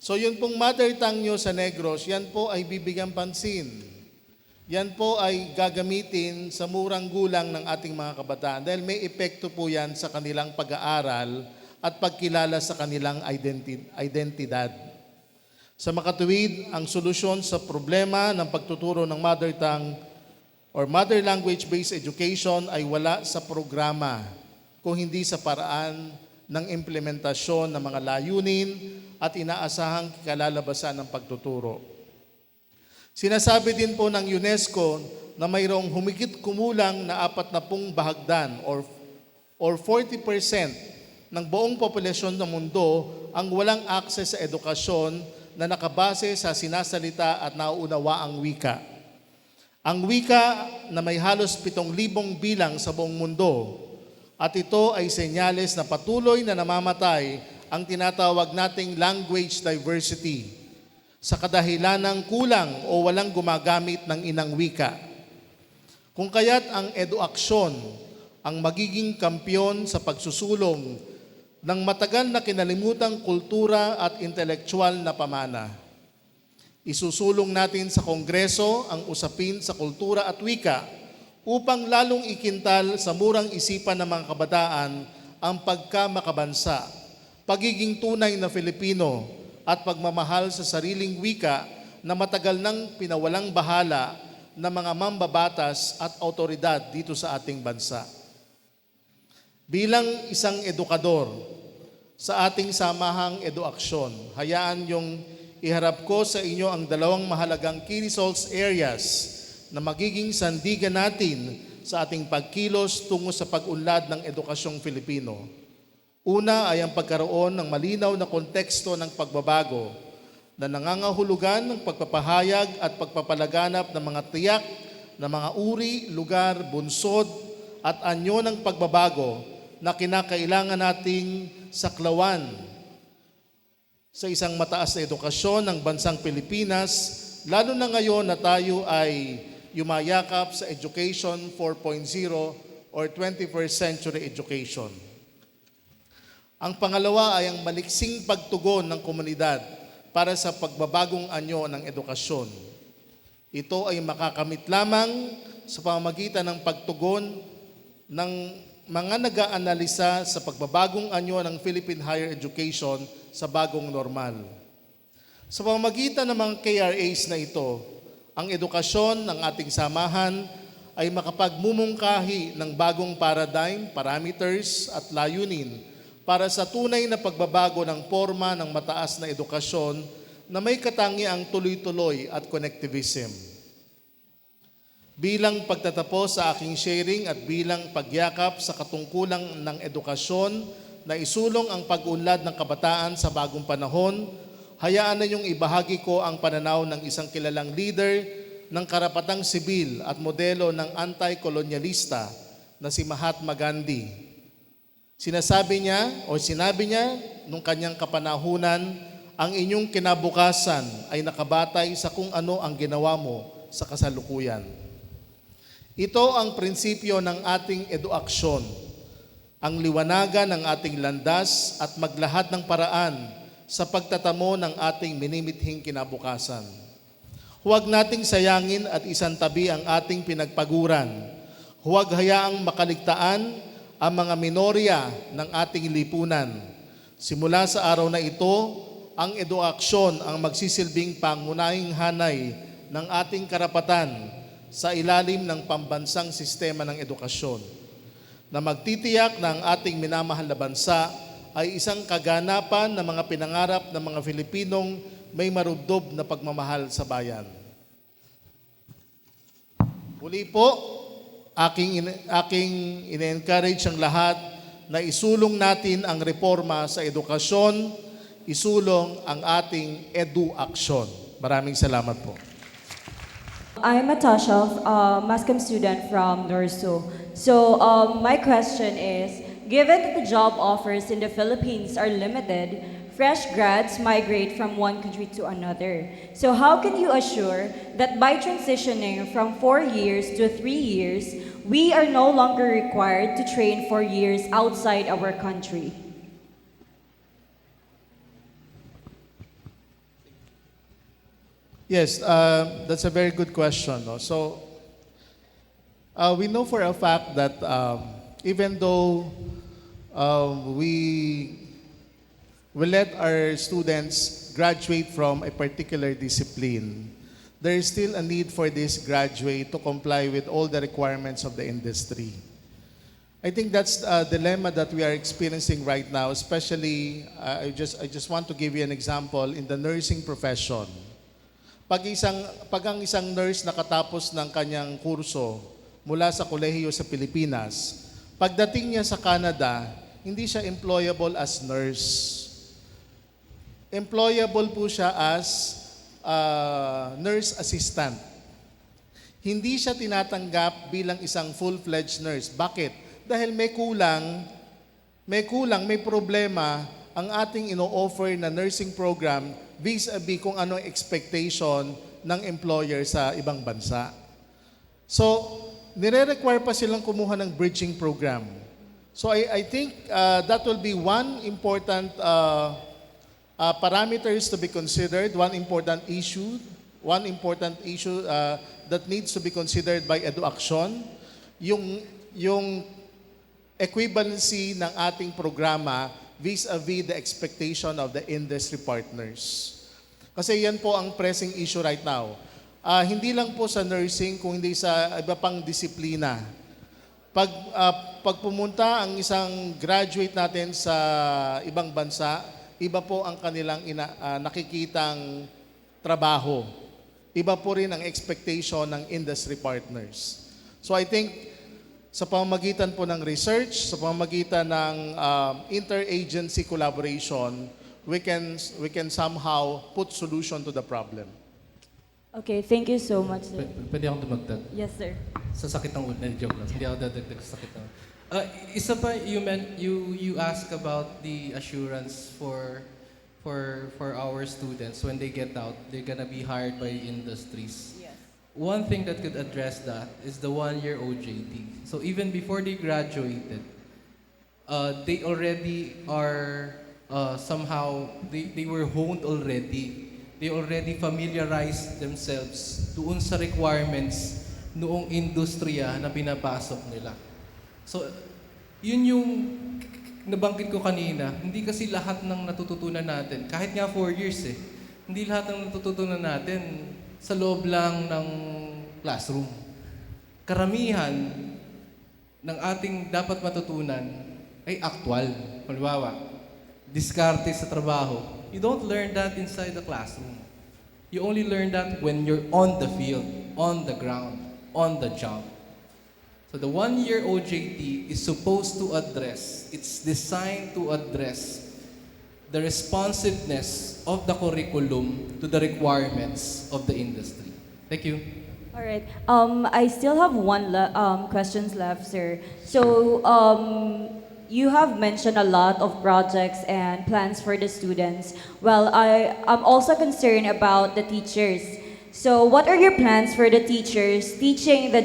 So yun pong mother tongue nyo sa Negros, yan po ay bibigyan pansin. Yan po ay gagamitin sa murang gulang ng ating mga kabataan dahil may epekto po yan sa kanilang pag-aaral at pagkilala sa kanilang identidad. Sa makatuwid, ang solusyon sa problema ng pagtuturo ng mother tongue or mother language-based education ay wala sa programa kung hindi sa paraan ng implementasyon ng mga layunin at inaasahang kalalabasan ng pagtuturo. Sinasabi din po ng UNESCO na mayroong humigit kumulang na 40 bahagdan or 40% ng buong populasyon ng mundo ang walang access sa edukasyon na nakabase sa sinasalita at nauunawa ang wika. Ang wika na may halos 7,000 bilang sa buong mundo at ito ay senyales na patuloy na namamatay ang tinatawag nating language diversity sa kadahilan ng kulang o walang gumagamit ng inang wika. Kung kaya't ang EduAksyon ang magiging kampyon sa pagsusulong ng matagal na kinalimutang kultura at intelektual na pamana. Isusulong natin sa Kongreso ang usapin sa kultura at wika upang lalong ikintal sa murang isipan ng mga kabataan ang pagkamakabansa, pagiging tunay na Filipino at pagmamahal sa sariling wika na matagal nang pinawalang bahala ng mga mambabatas at autoridad dito sa ating bansa. Bilang isang edukador sa ating samahang EduAksyon, hayaan yung iharap ko sa inyo ang dalawang mahalagang key results areas na magiging sandigan natin sa ating pagkilos tungo sa pag-unlad ng edukasyong Filipino. Una ay ang pagkaroon ng malinaw na konteksto ng pagbabago na nangangahulugan ng pagpapahayag at pagpapalaganap ng mga tiyak na mga uri, lugar, bunsod at anyo ng pagbabago na kinakailangan nating saklawan sa isang mataas na edukasyon ng bansang Pilipinas, lalo na ngayon na tayo ay yumayakap sa Education 4.0 or 21st Century Education. Ang pangalawa ay ang maliksing pagtugon ng komunidad para sa pagbabagong anyo ng edukasyon. Ito ay makakamit lamang sa pamamagitan ng pagtugon ng mga nag-aanalisa sa pagbabagong anyo ng Philippine Higher Education sa bagong normal. Sa pamamagitan ng mga KRAs na ito, ang edukasyon ng ating samahan ay makapagmumungkahi ng bagong paradigm, parameters at layunin para sa tunay na pagbabago ng forma ng mataas na edukasyon na may katangiang tuloy-tuloy at connectivism. Bilang pagtatapos sa aking sharing at bilang pagyakap sa katungkulang ng edukasyon na isulong ang pag-unlad ng kabataan sa bagong panahon, hayaan na niyong ibahagi ko ang pananaw ng isang kilalang leader ng karapatang sibil at modelo ng anti-kolonyalista na si Mahatma Gandhi. Sinabi niya nung kanyang kapanahunan, ang inyong kinabukasan ay nakabatay sa kung ano ang ginawa mo sa kasalukuyan. Ito ang prinsipyo ng ating eduaksyon, ang liwanagan ng ating landas at maglahad ng paraan sa pagtatamo ng ating minimithing kinabukasan. Huwag nating sayangin at isantabi ang ating pinagpaguran. Huwag hayaang makaligtaan ang mga minorya ng ating lipunan. Simula sa araw na ito, ang eduaksyon ang magsisilbing pangunahing hanay ng ating karapatan sa ilalim ng pambansang sistema ng edukasyon na magtitiyak na ang ating minamahal na bansa ay isang kaganapan ng mga pinangarap ng mga Filipinong may marubdob na pagmamahal sa bayan. Muli po, aking ine-encourage ang lahat na isulong natin ang reforma sa edukasyon, isulong ang ating eduaksyon. Maraming salamat po. I'm Natasha, Mascom student from NORSO. So my question is, given that the job offers in the Philippines are limited, fresh grads migrate from one country to another. So how can you assure that by transitioning from 4 years to 3 years, we are no longer required to train for years outside our country? Yes, that's a very good question. No? So, we know for a fact that even though we let our students graduate from a particular discipline, there is still a need for this graduate to comply with all the requirements of the industry. I think that's a dilemma that we are experiencing right now, especially, I just want to give you an example in the nursing profession. Pag ang isang nurse nakatapos ng kanyang kurso mula sa kolehiyo sa Pilipinas, pagdating niya sa Canada, hindi siya employable as nurse. Employable po siya as nurse assistant. Hindi siya tinatanggap bilang isang full-fledged nurse. Bakit? Dahil may problema ang ating ino-offer na nursing program vis-a-vis kung ano ang expectation ng employer sa ibang bansa. So, nire-require pa silang kumuha ng bridging program. So, I think that will be one important parameters to be considered, one important issue that needs to be considered by EduAksyon, yung equivalency ng ating programa vis-a-vis the expectation of the industry partners. Kasi yan po ang pressing issue right now. Hindi lang po sa nursing, kundi sa iba pang disiplina. Pag pumunta ang isang graduate natin sa ibang bansa, iba po ang kanilang nakikitang trabaho. Iba po rin ang expectation ng industry partners. So I think sa pamamagitan po ng research, sa pamamagitan ng interagency collaboration, we can somehow put solution to the problem. Okay, thank you so much, sir. Pwede akong dumagdag? Yes, sir. Sa sakit ng ulo, joke lang. Hindi ako dadagdag sa sakit ng ulo. Isa pa, you ask about the assurance for our students when they get out, they're gonna be hired by industries. Yes. One thing that could address that is the one-year OJT. So even before they graduated, they already are somehow, they were honed already. They already familiarized themselves doon sa requirements noong industriya na pinapasok nila. So, yun yung nabanggit ko kanina, hindi kasi lahat ng natututunan natin, kahit nga 4 years hindi lahat ng natututunan natin sa loob lang ng classroom. Karamihan ng ating dapat matutunan ay aktwal. Halimbawa, diskarte sa trabaho. You don't learn that inside the classroom. You only learn that when you're on the field, on the ground, on the job. So the one-year OJT is supposed to address, it's designed to address the responsiveness of the curriculum to the requirements of the industry. Thank you. All right. I still have questions left, sir. So, you have mentioned a lot of projects and plans for the students. Well, I'm also concerned about the teachers. So, what are your plans for the teachers teaching the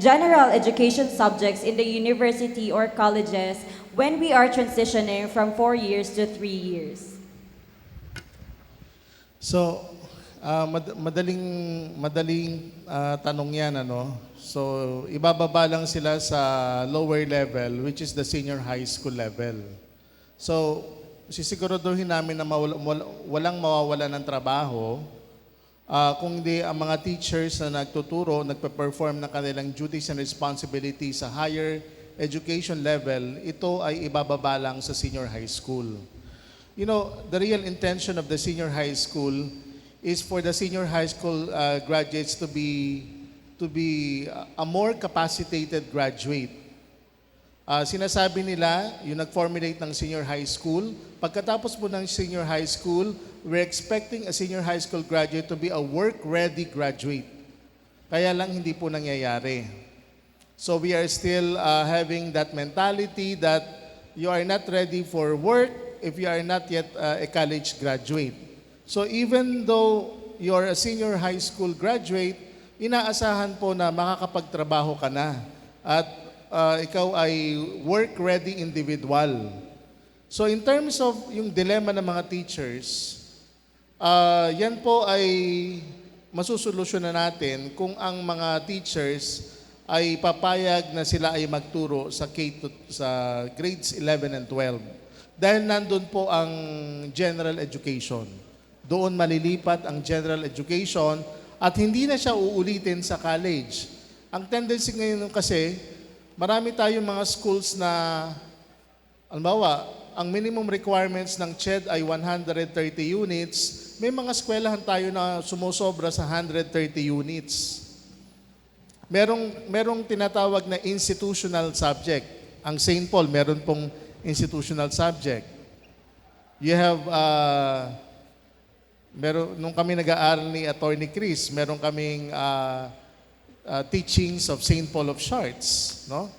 general education subjects in the university or colleges when we are transitioning from 4 years to 3 years? So, madaling tanong yan, ano? So, ibababa lang sila sa lower level, which is the senior high school level. So, sisiguraduhin namin na walang mawawala ng trabaho, kung hindi ang mga teachers na nagtuturo, nagpe-perform ng kanilang duties and responsibilities sa higher education level, ito ay ibababa lang sa senior high school. You know, the real intention of the senior high school is for the senior high school graduates to be a more capacitated graduate. Sinasabi nila, yung nag-formulate ng senior high school, pagkatapos po ng senior high school, we're expecting a senior high school graduate to be a work-ready graduate. Kaya lang hindi po nangyayari. So we are still having that mentality that you are not ready for work if you are not yet a college graduate. So even though you're a senior high school graduate, inaasahan po na makakapagtrabaho ka na at ikaw ay work-ready individual. So in terms of yung dilemma ng mga teachers, yan po ay masusolusyonan natin kung ang mga teachers ay papayag na sila ay magturo sa grades 11 and 12. Dahil nandun po ang general education. Doon malilipat ang general education at hindi na siya uulitin sa college. Ang tendency ngayon kasi, marami tayong mga schools na, halimbawa, ang minimum requirements ng CHED ay 130 units. May mga eskwelahan tayo na sumusobra sa 130 units. Merong tinatawag na institutional subject. Ang St. Paul, meron pong institutional subject. You have nung kami nag-aaral ni Attorney Chris, meron kaming teachings of St. Paul of Chartres, no?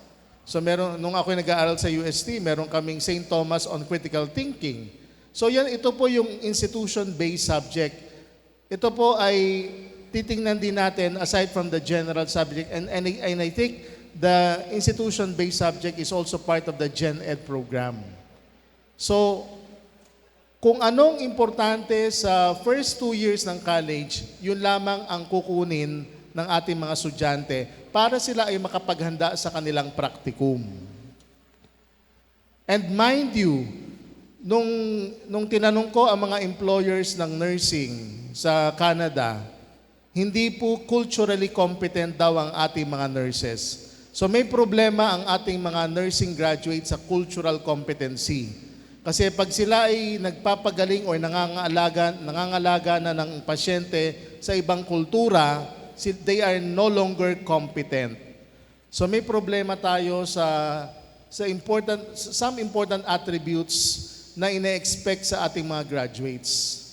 So nung ako nag-aaral sa UST, meron kaming St. Thomas on Critical Thinking. So ito po yung institution-based subject. Ito po ay titingnan din natin aside from the general subject and I think the institution-based subject is also part of the Gen Ed program. So kung anong importante sa first 2 years ng college, yun lamang ang kukunin ng ating mga estudyante para sila ay makapaghanda sa kanilang practicum. And mind you, nung tinanong ko ang mga employers ng nursing, sa Canada, hindi po culturally competent daw ang ating mga nurses. So may problema ang ating mga nursing graduates sa cultural competency. Kasi pag sila ay nagpapagaling o nangangalaga na ng pasyente sa ibang kultura, they are no longer competent. So may problema tayo sa some important attributes na ine-expect sa ating mga graduates.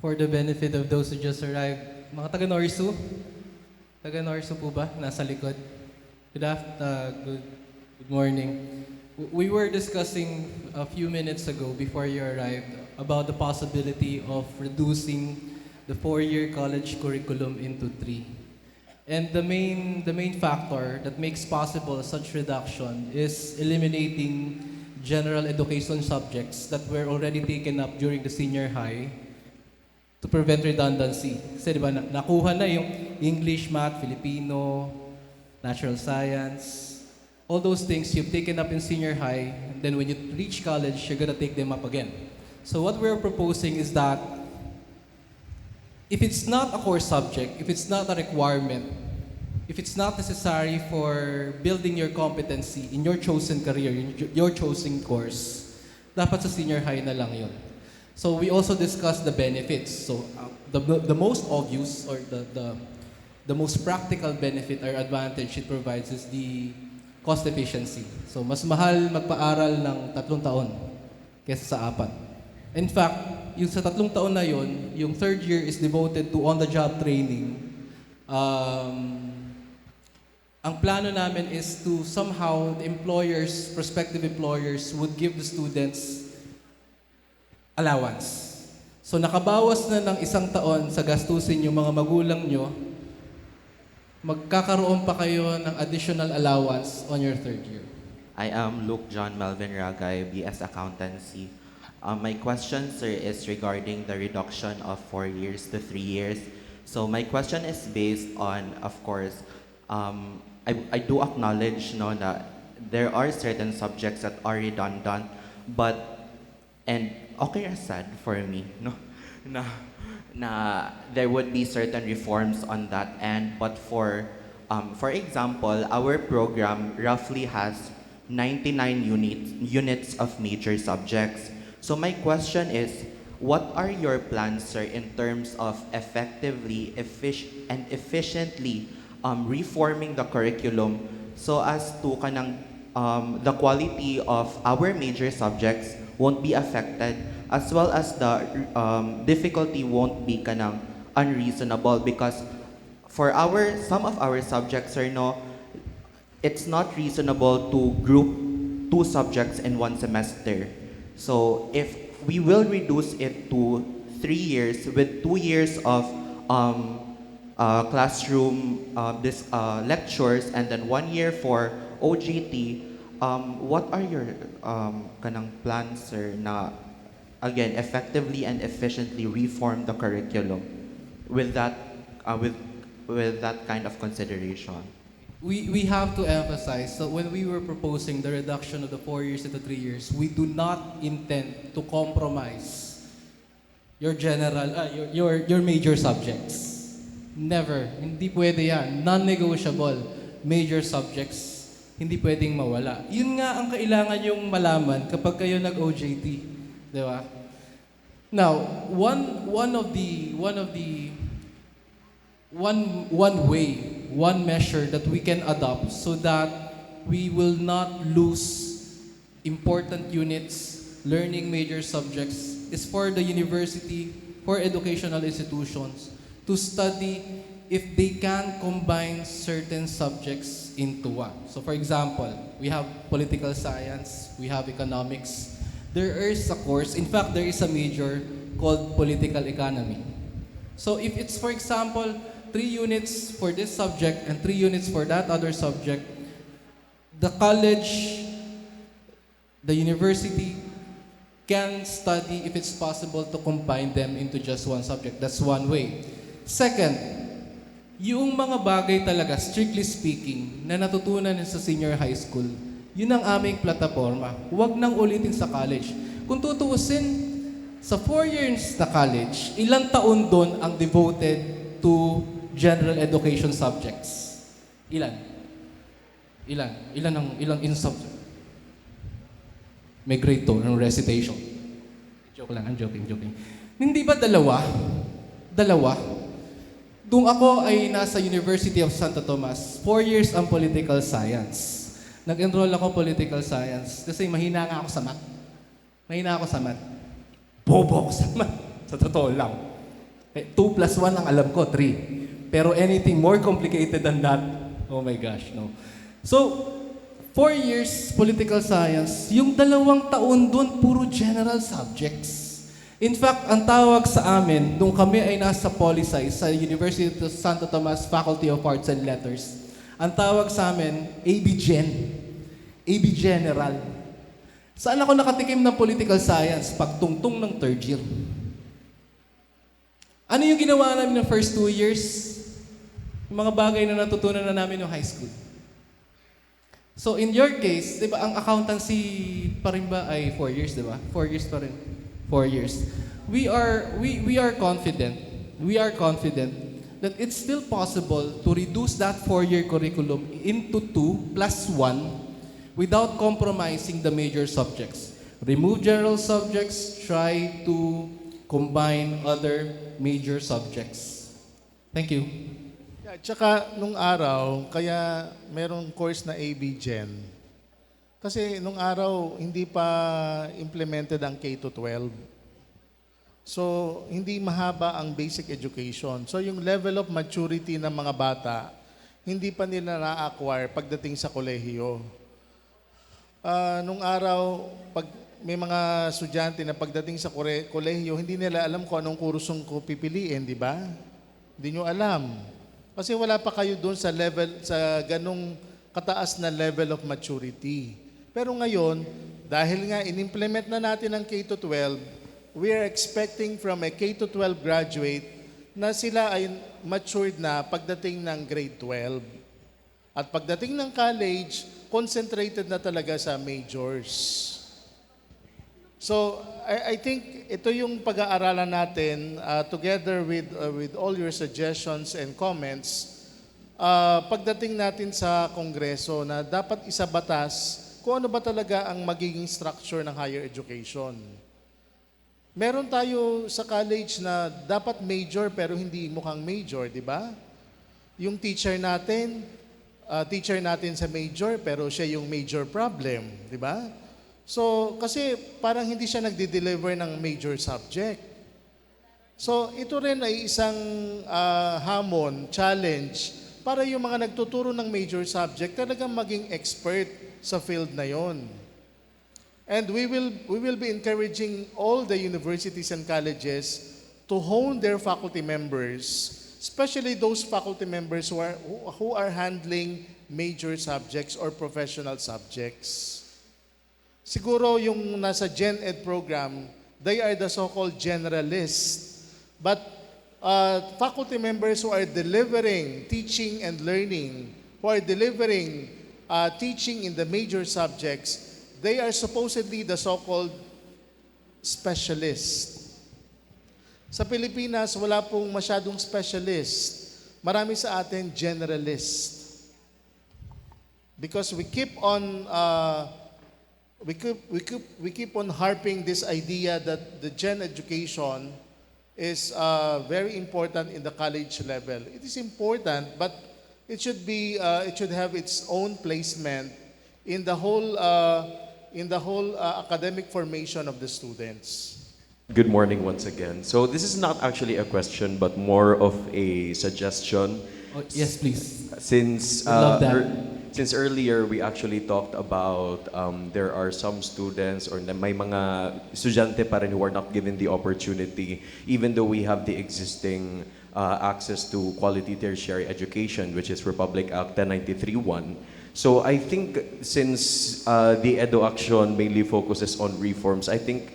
For the benefit of those who just arrived, mga taga-Norsu? Taga-Norsu po ba? Nasa likod. Good morning. We were discussing a few minutes ago before you arrived about the possibility of reducing the 4-year college curriculum into 3. And the main factor that makes possible such reduction is eliminating general education subjects that were already taken up during the senior high to prevent redundancy. Kasi di ba, nakuha na yung English, Math, Filipino, Natural Science, all those things you've taken up in senior high, and then when you reach college, you're gonna take them up again. So what we're proposing is that if it's not a core subject, if it's not a requirement, if it's not necessary for building your competency in your chosen career, in your chosen course, dapat sa senior high na lang yun. So we also discussed the benefits. So the most obvious or the most practical benefit or advantage it provides is the cost efficiency. So mas mahal magpaaral ng 3 taon kaysa sa 4. In fact, yung sa 3 taon na yun, yung 3rd year is devoted to on-the-job training. Ang plano namin is to somehow the employers, prospective employers would give the students allowance. So nakabawas na ng 1 taon sa gastusin yung mga magulang nyo, magkakaroon pa kayo ng additional allowance on your 3rd year. I am Luke John Melvin Ragay, BS Accountancy. My question, sir, is regarding the reduction of 4 years to 3 years. So my question is based on, of course, I do acknowledge that there are certain subjects that are redundant, and okay aside for me, na there would be certain reforms on that end. But for example, our program roughly has 99 units of major subjects. So my question is, what are your plans, sir, in terms of effectively and efficiently reforming the curriculum so as to the quality of our major subjects won't be affected, as well as the difficulty won't be unreasonable, because for some of our subjects, sir, it's not reasonable to group 2 subjects in 1 semester. So if we will reduce it to 3 years with 2 years of classroom lectures and then 1 year for OJT, what are your plans, sir, na again effectively and efficiently reform the curriculum with that kind of consideration? We have to emphasize that when we were proposing the reduction of the 4 years into 3 years, we do not intend to compromise your your major subjects. Never. Hindi pwede yan. Non-negotiable major subjects. Hindi pwedeng mawala. Yun nga ang kailangan yung malaman kapag kayo nag-OJT, di ba? Now, one measure that we can adopt so that we will not lose important units, learning major subjects, is for the university, for educational institutions to study if they can combine certain subjects into one. So for example, we have political science, we have economics. There is a course, in fact, there is a major called political economy. So if it's, for example, 3 units for this subject and 3 units for that other subject, the college, the university can study if it's possible to combine them into just one subject. That's one way. Second, yung mga bagay talaga, strictly speaking, na natutunan sa senior high school, yun ang aming plataforma. Huwag nang ulitin sa college. Kung tutuusin, sa 4 years na college, ilang taon doon ang devoted to general education subjects? Ilan? Ilang subject? May grade 2 ng recitation. Joke lang, I'm joking. Hindi ba dalawa? Doon ako ay nasa University of Santo Tomas, 4 years ang political science. Nag-enroll ako political science kasi mahina nga ako sa math. Bobo ako sa math. Sa totoo lang. 2 plus 1 ang alam ko, 3. Pero anything more complicated than that, oh my gosh, no. So, 4 years political science, yung 2 taon doon, puro general subjects. In fact, ang tawag sa amin, nung kami ay nasa Poli-Sci sa University of Santo Tomas Faculty of Arts and Letters, ang tawag sa amin, AB General. Saan ako nakatikim ng political science? Pagtungtong ng 3rd year. Ano yung ginawa namin ng first 2 years? Yung mga bagay na natutunan na namin ng high school. So in your case, di ba, ang accountancy pa rin ba ay 4 years, di ba? 4 years pa rin. 4 years. We are confident that it's still possible to reduce that 4-year curriculum into 2 plus 1 without compromising the major subjects. Remove general subjects, try to combine other major subjects. Thank you. Yeah, tsaka nung araw, kaya merong course na AB Gen. Kasi nung araw, hindi pa implemented ang K-12. So, hindi mahaba ang basic education. So, yung level of maturity ng mga bata, hindi pa nila na-acquire pagdating sa kolehiyo. Nung araw, pag may mga estudyante na pagdating sa kolehiyo, hindi nila alam kung anong kursong ko pipiliin, di ba? Hindi nyo alam. Kasi wala pa kayo doon sa level, sa ganong kataas na level of maturity. Pero ngayon, dahil nga in-implement na natin ang K-12, we are expecting from a K-12 graduate na sila ay matured na pagdating ng grade 12. At pagdating ng college, concentrated na talaga sa majors. So, I think ito yung pag-aaralan natin together with all your suggestions and comments pagdating natin sa Kongreso na dapat isabatas kung ano ba talaga ang magiging structure ng higher education. Meron tayo sa college na dapat major pero hindi mukhang major, di ba? Yung teacher natin sa major pero siya yung major problem, di ba? So, kasi parang hindi siya nagde-deliver ng major subject. So, ito rin ay isang hamon, challenge, para yung mga nagtuturo ng major subject talagang maging expert sa field na yon. And we will be encouraging all the universities and colleges to hone their faculty members, especially those faculty members who are handling major subjects or professional subjects. Siguro yung nasa Gen Ed program, they are the so-called generalists. But faculty members who are delivering teaching and learning, who are delivering teaching in the major subjects, they are supposedly the so-called specialists. Sa Pilipinas, wala pong masyadong specialist. Marami sa atin generalist. Because we keep on harping this idea that the gen education is very important in the college level. It is important, but it should have its own placement in the whole academic formation of the students. Good morning once again. So this is not actually a question, but more of a suggestion. Oh, yes, please. Since Love that. since earlier we actually talked about there are some students or may mga estudyante pa rin who are not given the opportunity, even though we have the existing access to quality tertiary education, which is Republic Act 1093-1. So I think since the Edu Action mainly focuses on reforms, I think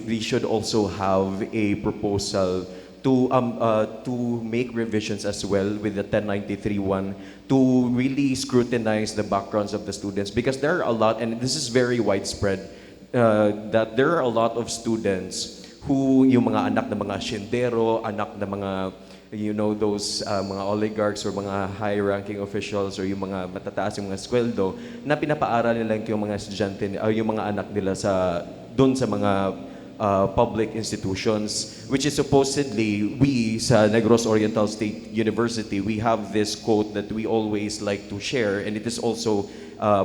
we should also have a proposal to make revisions as well with the 1093-1 to really scrutinize the backgrounds of the students, because there are a lot, and this is very widespread. that there are a lot of students who, yung mga anak ng mga siyendero, anak ng mga, you know, those mga oligarchs or mga high-ranking officials or yung mga matataas yung mga sweldo, na pinapaaral nila yung mga estudyante, yung mga anak nila doon sa mga public institutions, which is supposedly, we sa Negros Oriental State University, we have this quote that we always like to share, and it is also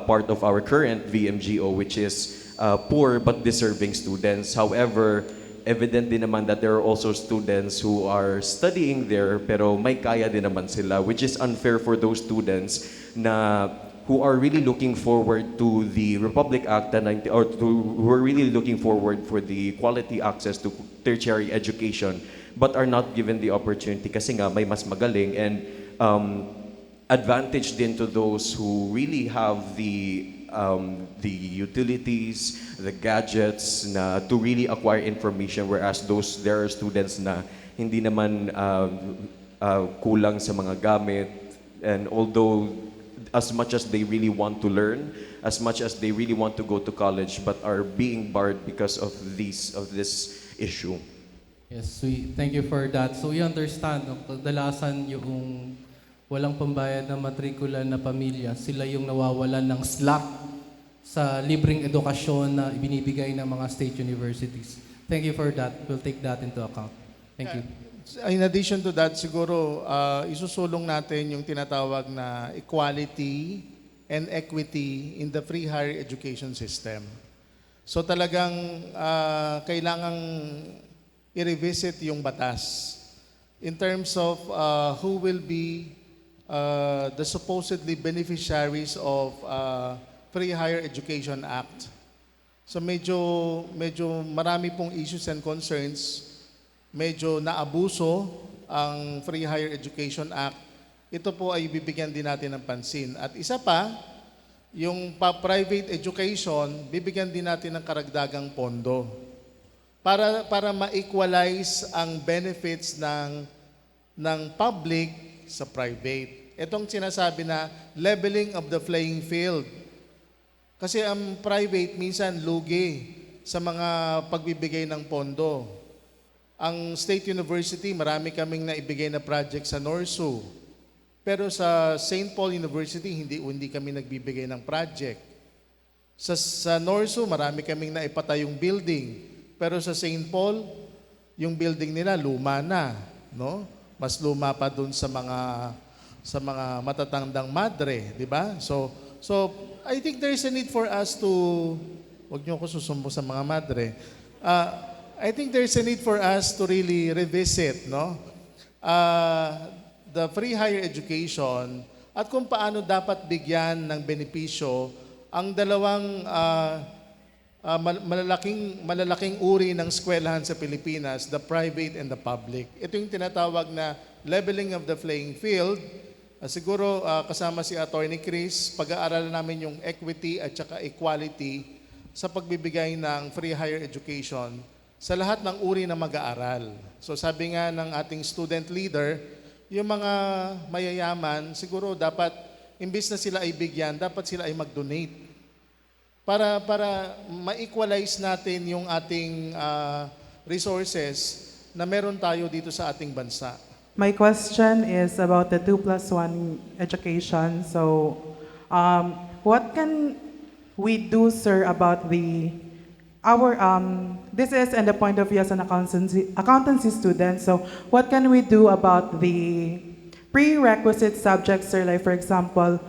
part of our current VMGO, which is poor but deserving students. However, evident din naman that there are also students who are studying there pero may kaya din naman sila, which is unfair for those students na who are really looking forward to the Republic Act who are really looking forward for the quality access to tertiary education but are not given the opportunity kasi nga may mas magaling, and advantage din to those who really have the utilities, the gadgets na to really acquire information, whereas there are students na hindi naman kulang sa mga gamit, and although as much as they really want to learn, as much as they really want to go to college, but are being barred because of this issue. Yes, thank you for that. So we understand, kadalasan yung walang pambayad na matrikula na pamilya, sila yung nawawalan ng slack sa libreng edukasyon na ibinibigay ng mga state universities. Thank you for that. We'll take that into account. Thank you. In addition to that, siguro isusulong natin yung tinatawag na equality and equity in the free higher education system. So talagang kailangang i-revisit yung batas in terms of who will be the supposedly beneficiaries of Free Higher Education Act. So medyo marami pong issues and concerns, medyo naabuso ang Free Higher Education Act. Ito po ay bibigyan din natin ng pansin. At isa pa, yung private education, bibigyan din natin ng karagdagang pondo para ma-equalize ang benefits ng public sa private. Itong sinasabi na leveling of the playing field. Kasi ang private minsan lugi sa mga pagbibigay ng pondo. Ang State University, marami kaming naibigay na project sa NORSU. Pero sa St. Paul University, hindi kami nagbibigay ng project. Sa NORSU, marami kaming naipatayong building. Pero sa St. Paul, yung building nila luma na, no? Mas luma pa dun sa mga matatandang madre, di ba? So I think there is a need for us to, wag niyo ako susumbo sa mga madre. I think there is a need for us to really revisit, no? The free higher education at kung paano dapat bigyan ng benepisyo ang dalawang malalaking uri ng eskwelahan sa Pilipinas, the private and the public. Ito yung tinatawag na leveling of the playing field. Siguro kasama si Attorney Chris, pag-aaralan namin yung equity at saka equality sa pagbibigay ng free higher education sa lahat ng uri na mag-aaral. So sabi nga ng ating student leader, yung mga mayayaman, siguro dapat, imbis na sila ay bigyan, dapat sila ay mag-donate para ma-equalize natin yung ating resources na meron tayo dito sa ating bansa. My question is about the 2+1 education. So, what can we do, sir, about this is in the point of view as an accountancy student. So, what can we do about the prerequisite subjects, sir? Like, for example,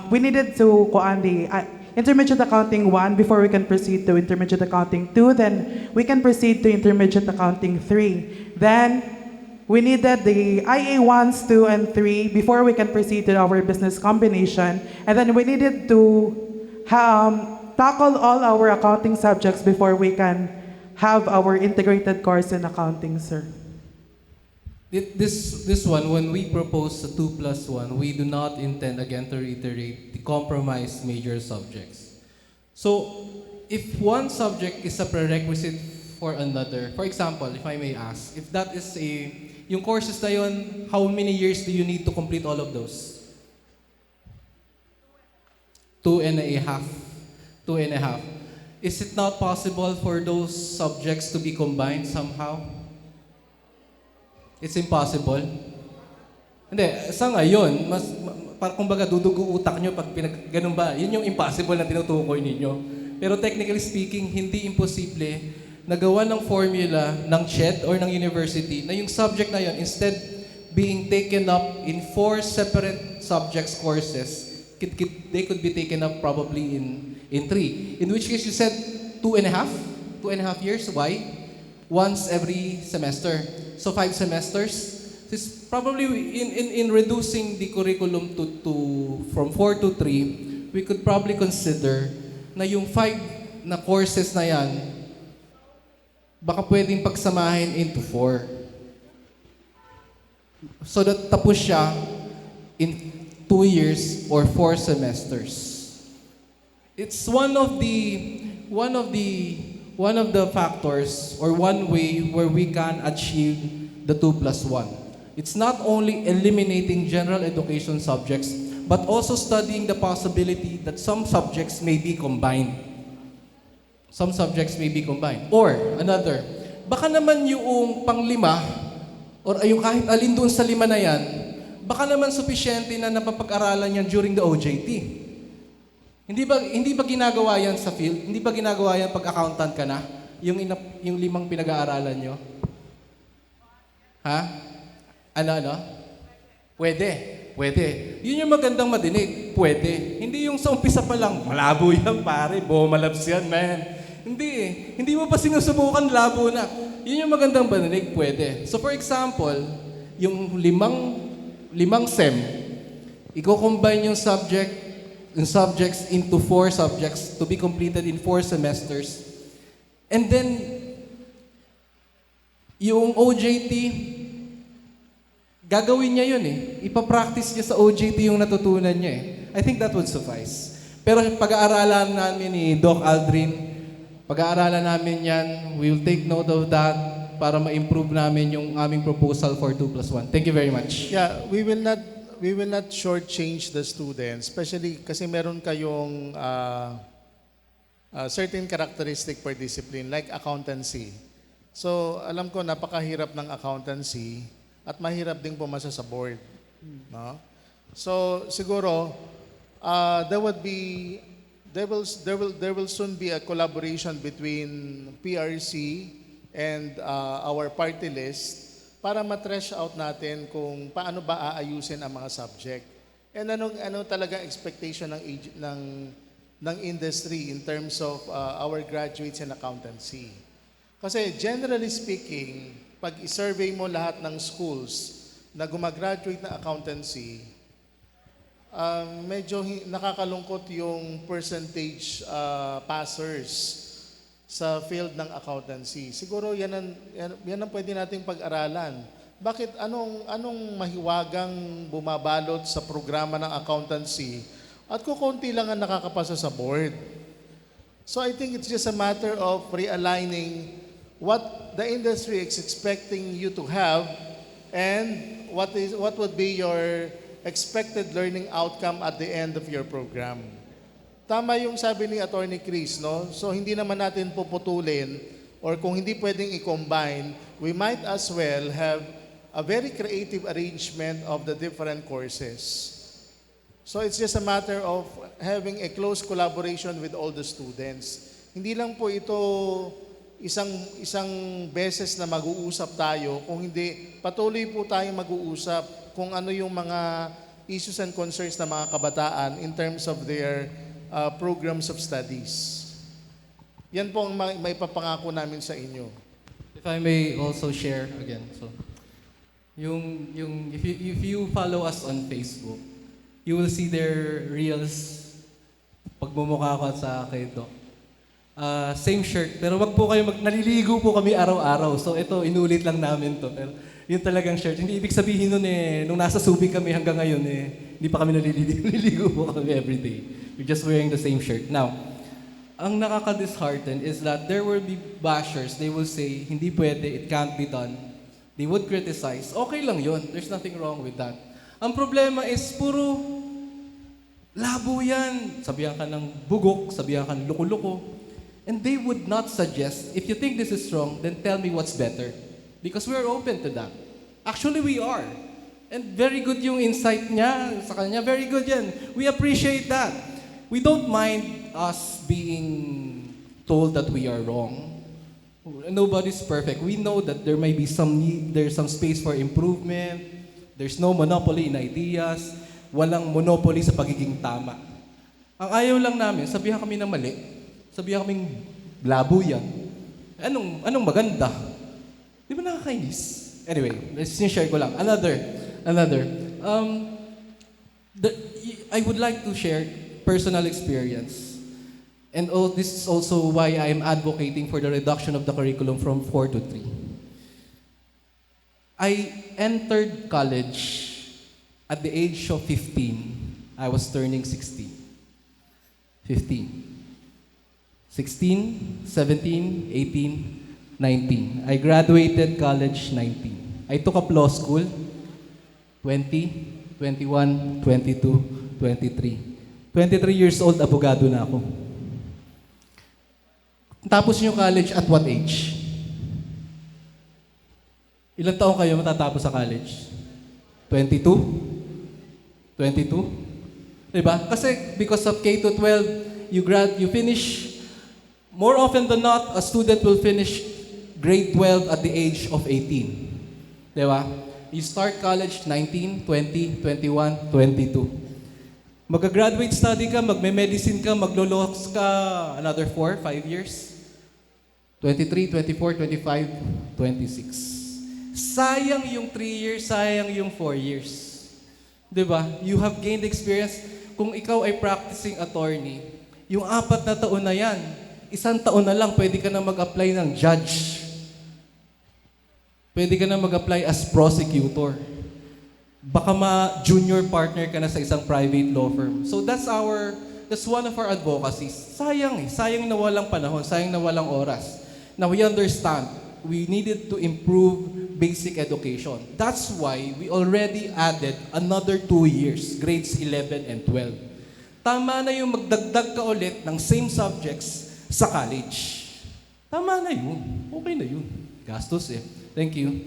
we needed to go on the Intermediate Accounting 1 before we can proceed to Intermediate Accounting 2. Then we can proceed to Intermediate Accounting 3. Then we needed the IA 1s, 2, and 3 before we can proceed to our business combination. And then we needed to tackle all our accounting subjects before we can have our integrated course in accounting, sir. This one, when we propose the 2+1, we do not intend, again, to reiterate, the compromised major subjects. So, if one subject is a prerequisite for another, for example, if I may ask, if that is yung courses na yun, how many years do you need to complete all of those? 2.5. is it not possible for those subjects to be combined somehow? It's impossible. Hindi, sa ngayon, parang kumbaga dudugo utak nyo pag ganun ba? Yun yung impossible na tinutukoy ninyo. Pero technically speaking, hindi imposible na gawa ng formula ng CHED or ng university na yung subject na yun, instead being taken up in 4 separate subjects courses, they could be taken up probably in 3. In which case you said 2.5 years. Why? Once every semester. So 5 semesters. This probably in reducing the curriculum from 4 to 3, we could probably consider na yung 5 na courses na yan, baka pwedeng pagsamahin into 4. So that tapos siya in 2 years or 4 semesters. It's one of the factors or one way where we can achieve the 2+1. It's not only eliminating general education subjects, but also studying the possibility that some subjects may be combined. Some subjects may be combined. Or, another, baka naman yung pang-5, or yung kahit alin doon sa 5 na yan, baka naman sufficiente na napapag-aralan yan during the OJT. Hindi ba ginagawa yan sa field? Hindi ba ginagawa yan pag accountant ka na? Yung 5 pinag-aaralan nyo? Ha? Ano? Pwede. Yun yung magandang madinig. Pwede. Hindi yung sa umpisa pa lang, malabo yan pare, bumalabs yan, man. Hindi mo pa sinusubukan, labo na. Yun yung magandang madinig, pwede. So for example, yung 5 SEM, i-combine yung subjects into 4 subjects to be completed in 4 semesters. And then, yung OJT, gagawin niya yun Ipapractice niya sa OJT yung natutunan niya I think that would suffice. Pero pag-aaralan namin ni Doc Aldrin, pag-aaralan namin yan, we'll take note of that para ma-improve namin yung aming proposal for 2+1. Thank you very much. Yeah, we will not shortchange the students, especially kasi meron kayong certain characteristic per discipline like accountancy. So, alam ko napakahirap ng accountancy at mahirap ding pumasa sa board, no? So, siguro there will soon be a collaboration between PRC and our party list para ma-trash out natin kung paano ba aayusin ang mga subject. And ano talaga expectation ng industry in terms of our graduates in accountancy. Kasi generally speaking, pag i-survey mo lahat ng schools na gumagraduate na accountancy, medyo nakakalungkot yung percentage passers sa field ng accountancy. Siguro yan ang pwede nating pag-aralan. Bakit anong mahiwagang bumabalot sa programa ng accountancy at kukunti lang ang nakakapasa sa board? So I think it's just a matter of realigning what the industry is expecting you to have and what would be your expected learning outcome at the end of your program. Tama yung sabi ni Attorney Chris, no? So hindi naman natin puputulin or kung hindi pwedeng i-combine, we might as well have a very creative arrangement of the different courses. So it's just a matter of having a close collaboration with all the students. Hindi lang po ito isang beses na mag-uusap tayo, kung hindi, patuloy po tayong mag-uusap kung ano yung mga issues and concerns ng mga kabataan in terms of their programs of studies. Yan po ang may papangako namin sa inyo. If I may also share again. So, if you follow us on Facebook, you will see their reels pagmumukha ko sa kay Doc. Same shirt, pero wag po kayo naliligo po kami araw-araw. So ito, inulit lang namin to. Pero yun talagang shirt. Hindi ibig sabihin nun nung nasa Subic kami hanggang ngayon hindi pa kami naliligo po kami everyday. We're just wearing the same shirt. Now, ang nakaka-dishearten is that there will be bashers. They will say, hindi pwede, it can't be done. They would criticize. Okay lang yun. There's nothing wrong with that. Ang problema is puro labo yan. Sabihan ka ng bugok, sabihan ka ng loko-loko. And they would not suggest, if you think this is wrong, then tell me what's better. Because we're open to that. Actually, we are. And very good yung insight niya sa kanya. Very good yan. We appreciate that. We don't mind us being told that we are wrong. Nobody's perfect. We know that there may be there's some space for improvement. There's no monopoly in ideas. Walang monopoly sa pagiging tama. Ang ayaw lang namin, sabihan kami ng mali. Sabihan kaming labo yan. Anong maganda? Di ba nakakainis? Anyway, share ko lang. Another. I would like to share personal experience. And this is also why I am advocating for the reduction of the curriculum from 4 to 3. I entered college at the age of 15. I was turning 16. 15. 16, 17, 18, 19. I graduated college 19. I took up law school 20, 21, 22, 23. 23 years old, abogado na ako. Tapos niyo college at what age? Ilang taon kayo matatapos sa college? 22? 22? Diba? Kasi because of K to 12, you finish. More often than not, a student will finish grade 12 at the age of 18. Di ba? You start college 19, 20, 21, 22. Mag-graduate study ka, magme-medicine ka, maglo-laws ka another 4, 5 years. 23, 24, 25, 26. Sayang yung 3 years, sayang yung 4 years. Di ba? You have gained experience. Kung ikaw ay practicing attorney, yung 4 na taon na yan, 1 taon na lang, pwede ka na mag-apply ng judge. Pwede ka na mag-apply as prosecutor. Baka ma-junior partner ka na sa isang private law firm. So that's one of our advocacies. Sayang na walang panahon, sayang na walang oras. Now we understand, we needed to improve basic education. That's why we already added another 2 years, grades 11 and 12. Tama na yung magdagdag ka ulit ng same subjects sa college. Tama na yun. Okay na yun. Gastos eh. Thank you.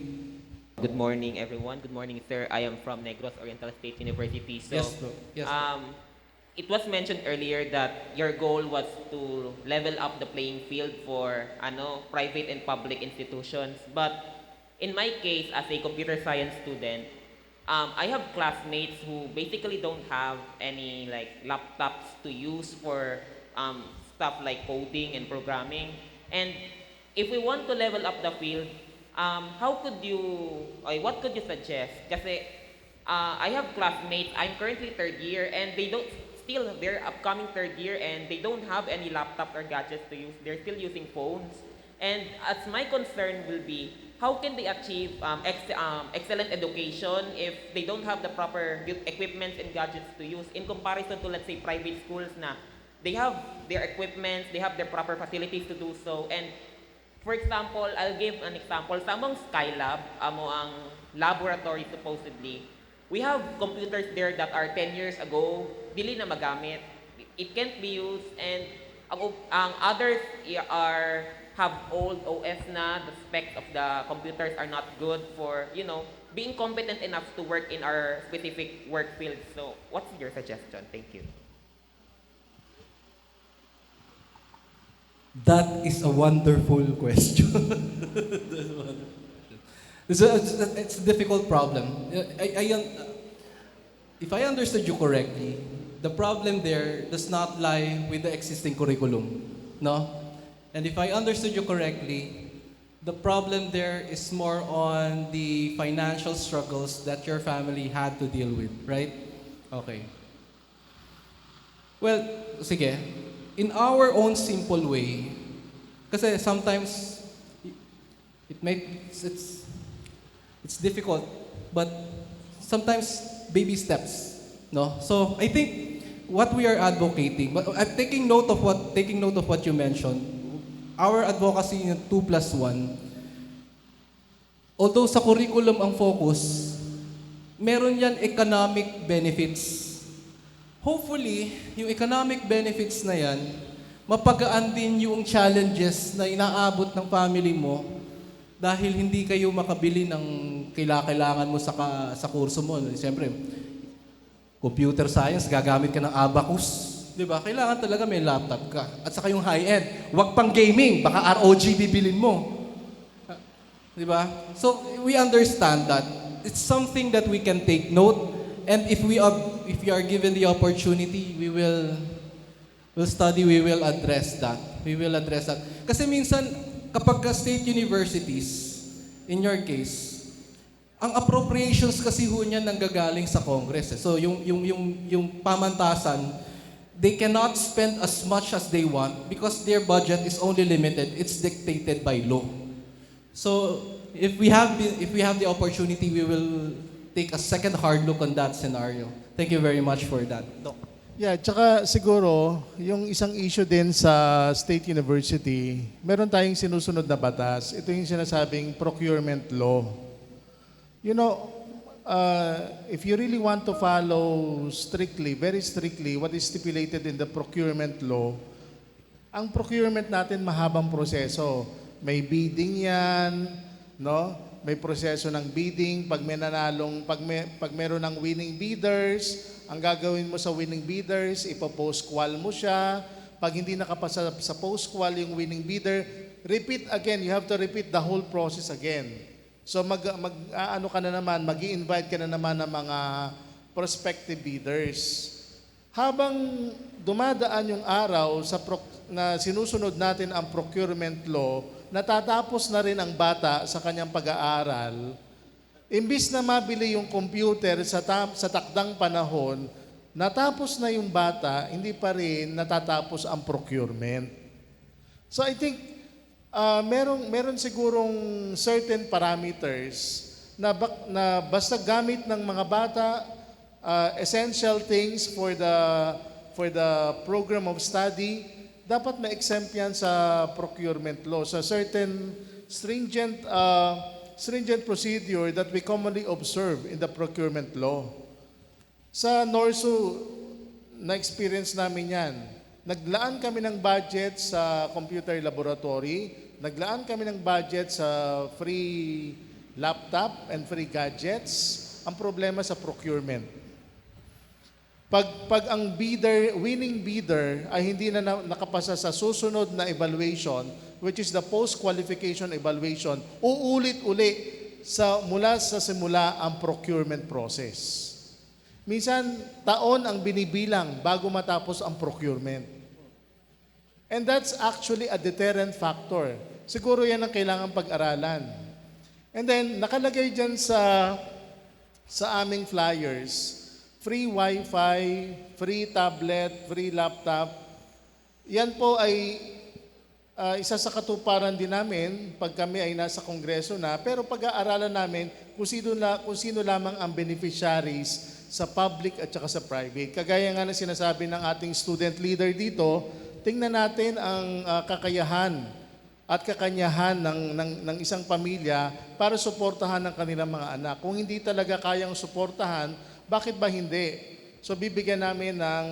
Good morning, everyone. Good morning, sir. I am from Negros Oriental State University. So, Yes, bro. Yes, bro. It was mentioned earlier that your goal was to level up the playing field for private and public institutions. But in my case, as a computer science student, I have classmates who basically don't have any laptops to use for stuff like coding and programming. And if we want to level up the field, what could you suggest? Kasi I have classmates, I'm currently 3rd year, and they're upcoming 3rd year, and they don't have any laptops or gadgets to use. They're still using phones. And as my concern will be, how can they achieve excellent education if they don't have the proper equipment and gadgets to use in comparison to, let's say, private schools na they have their equipment, they have their proper facilities to do so. And for example, I'll give an example. Sa among Skylab, ang laboratory supposedly, we have computers there that are 10 years ago, dili na magamit. It can't be used, and ang others have old OS na. The specs of the computers are not good for, being competent enough to work in our specific work field. So, what's your suggestion? Thank you. That is a wonderful question. It's a difficult problem. If I understood you correctly, the problem there does not lie with the existing curriculum, no? And if I understood you correctly, the problem there is more on the financial struggles that your family had to deal with, right? Okay. Well, sige. In our own simple way, kasi sometimes it's difficult, but sometimes baby steps, no? So I think what we are advocating, but I'm taking note of what you mentioned. Our advocacy in 2+1, although sa curriculum ang focus, meron yan economic benefits. Hopefully, yung economic benefits na yan, mapagaan din yung challenges na inaabot ng family mo dahil hindi kayo makabili ng kailangan mo sa kurso mo. Siyempre, computer science, gagamit ka ng abacus. Di ba? Kailangan talaga may laptop ka. At saka yung high-end. Huwag pang gaming, baka ROG bibilin mo. Di ba? So, we understand that. It's something that we can take note. And if we are given the opportunity, we'll study, we will address that. We will address that. Kasi minsan, kapag state universities, in your case, ang appropriations kasi ho niyan nanggagaling sa Congress. So yung pamantasan, they cannot spend as much as they want because their budget is only limited. It's dictated by law. So if we have the opportunity, we will take a second hard look on that scenario. Thank you very much for that, Doc. Yeah, tsaka siguro, yung isang issue din sa State University, meron tayong sinusunod na batas. Ito yung sinasabing procurement law. You know, if you really want to follow strictly, very strictly, what is stipulated in the procurement law, ang procurement natin mahabang proseso. May bidding yan, no? May proseso ng bidding. Pag may nanalong, pag meron ng winning bidders, ang gagawin mo sa winning bidders, ipo-post-qual mo siya. Pag hindi nakapasa sa post-qual yung winning bidder, repeat again. You have to repeat the whole process again. So ano ka na naman, mag-i-invite ka na naman ng mga prospective bidders. Habang dumadaan yung araw na sinusunod natin ang procurement law, natatapos na rin ang bata sa kanyang pag-aaral, imbis na mabili yung computer sa takdang panahon, natapos na yung bata, hindi pa rin natatapos ang procurement. So I think meron sigurong certain parameters na basta gamit ng mga bata, essential things for the program of study, dapat ma-exempt yan sa procurement law. So certain stringent procedure that we commonly observe in the procurement law. Sa NORSU, na-experience namin yan. Naglaan kami ng budget sa computer laboratory, naglaan kami ng budget sa free laptop and free gadgets. Ang problema sa procurement. Pag ang winning bidder ay hindi na nakapasa sa susunod na evaluation, which is the post-qualification evaluation, uulit-uli mula sa simula ang procurement process. Minsan, taon ang binibilang bago matapos ang procurement. And that's actually a deterrent factor. Siguro yan ang kailangang pag-aralan. And then, nakalagay dyan sa aming flyers, free Wi-Fi, free tablet, free laptop. Yan po ay isa sa katuparan din namin pag kami ay nasa kongreso na, pero pag-aaralan namin kung sino lamang ang beneficiaries sa public at saka sa private. Kagaya nga na sinasabi ng ating student leader dito, tingnan natin ang kakayahan at kakanyahan ng isang pamilya para suportahan ng kanilang mga anak. Kung hindi talaga kayang suportahan, bakit ba hindi? So bibigyan namin ng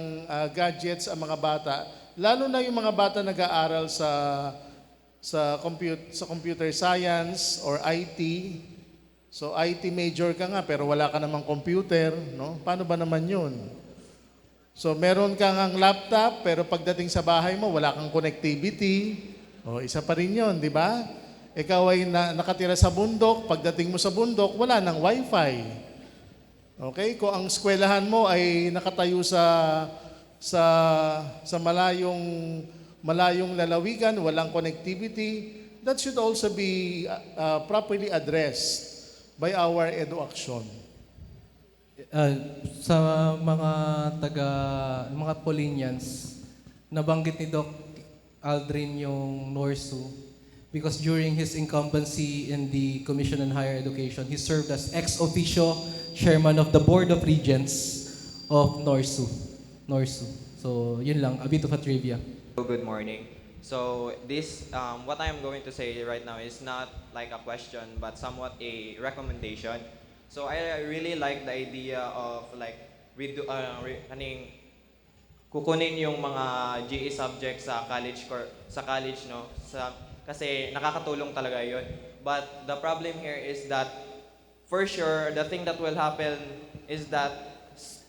gadgets ang mga bata, lalo na yung mga bata nag-aaral sa computer science or IT. So IT major ka nga pero wala ka namang computer, no? Paano ba naman 'yun? So meron kang ang laptop pero pagdating sa bahay mo wala kang connectivity. O isa pa rin 'yon, di ba? Ikaw ay nakatira sa bundok, pagdating mo sa bundok wala nang wifi. Okay? Kung ang eskwelahan mo ay nakatayo sa malayong lalawigan, walang connectivity, that should also be properly addressed by our EduAction. Sa mga Polinians, nabanggit ni Doc Aldrin yung NORSU because during his incumbency in the Commission on Higher Education, he served as ex officio chairman of the Board of Regents of NORSU. So, yun lang. A bit of a trivia. Good morning. So this, what I am going to say right now is not like a question, but somewhat a recommendation. So I really like the idea of like kukunin yung mga GE subjects sa college no kasi nakakatulong talaga yon. But the problem here is that for sure the thing that will happen is that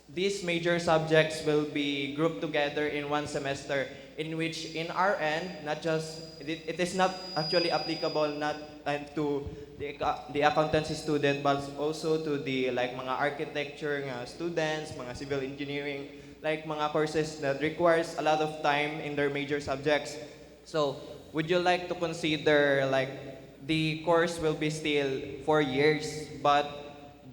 these major subjects will be grouped together in one semester, in which in our end, not just it is not actually applicable not to the accountancy student, but also to the like mga architecture nga students, mga civil engineering, like mga courses that requires a lot of time in their major subjects. So would you like to consider like the course will be still 4 years, but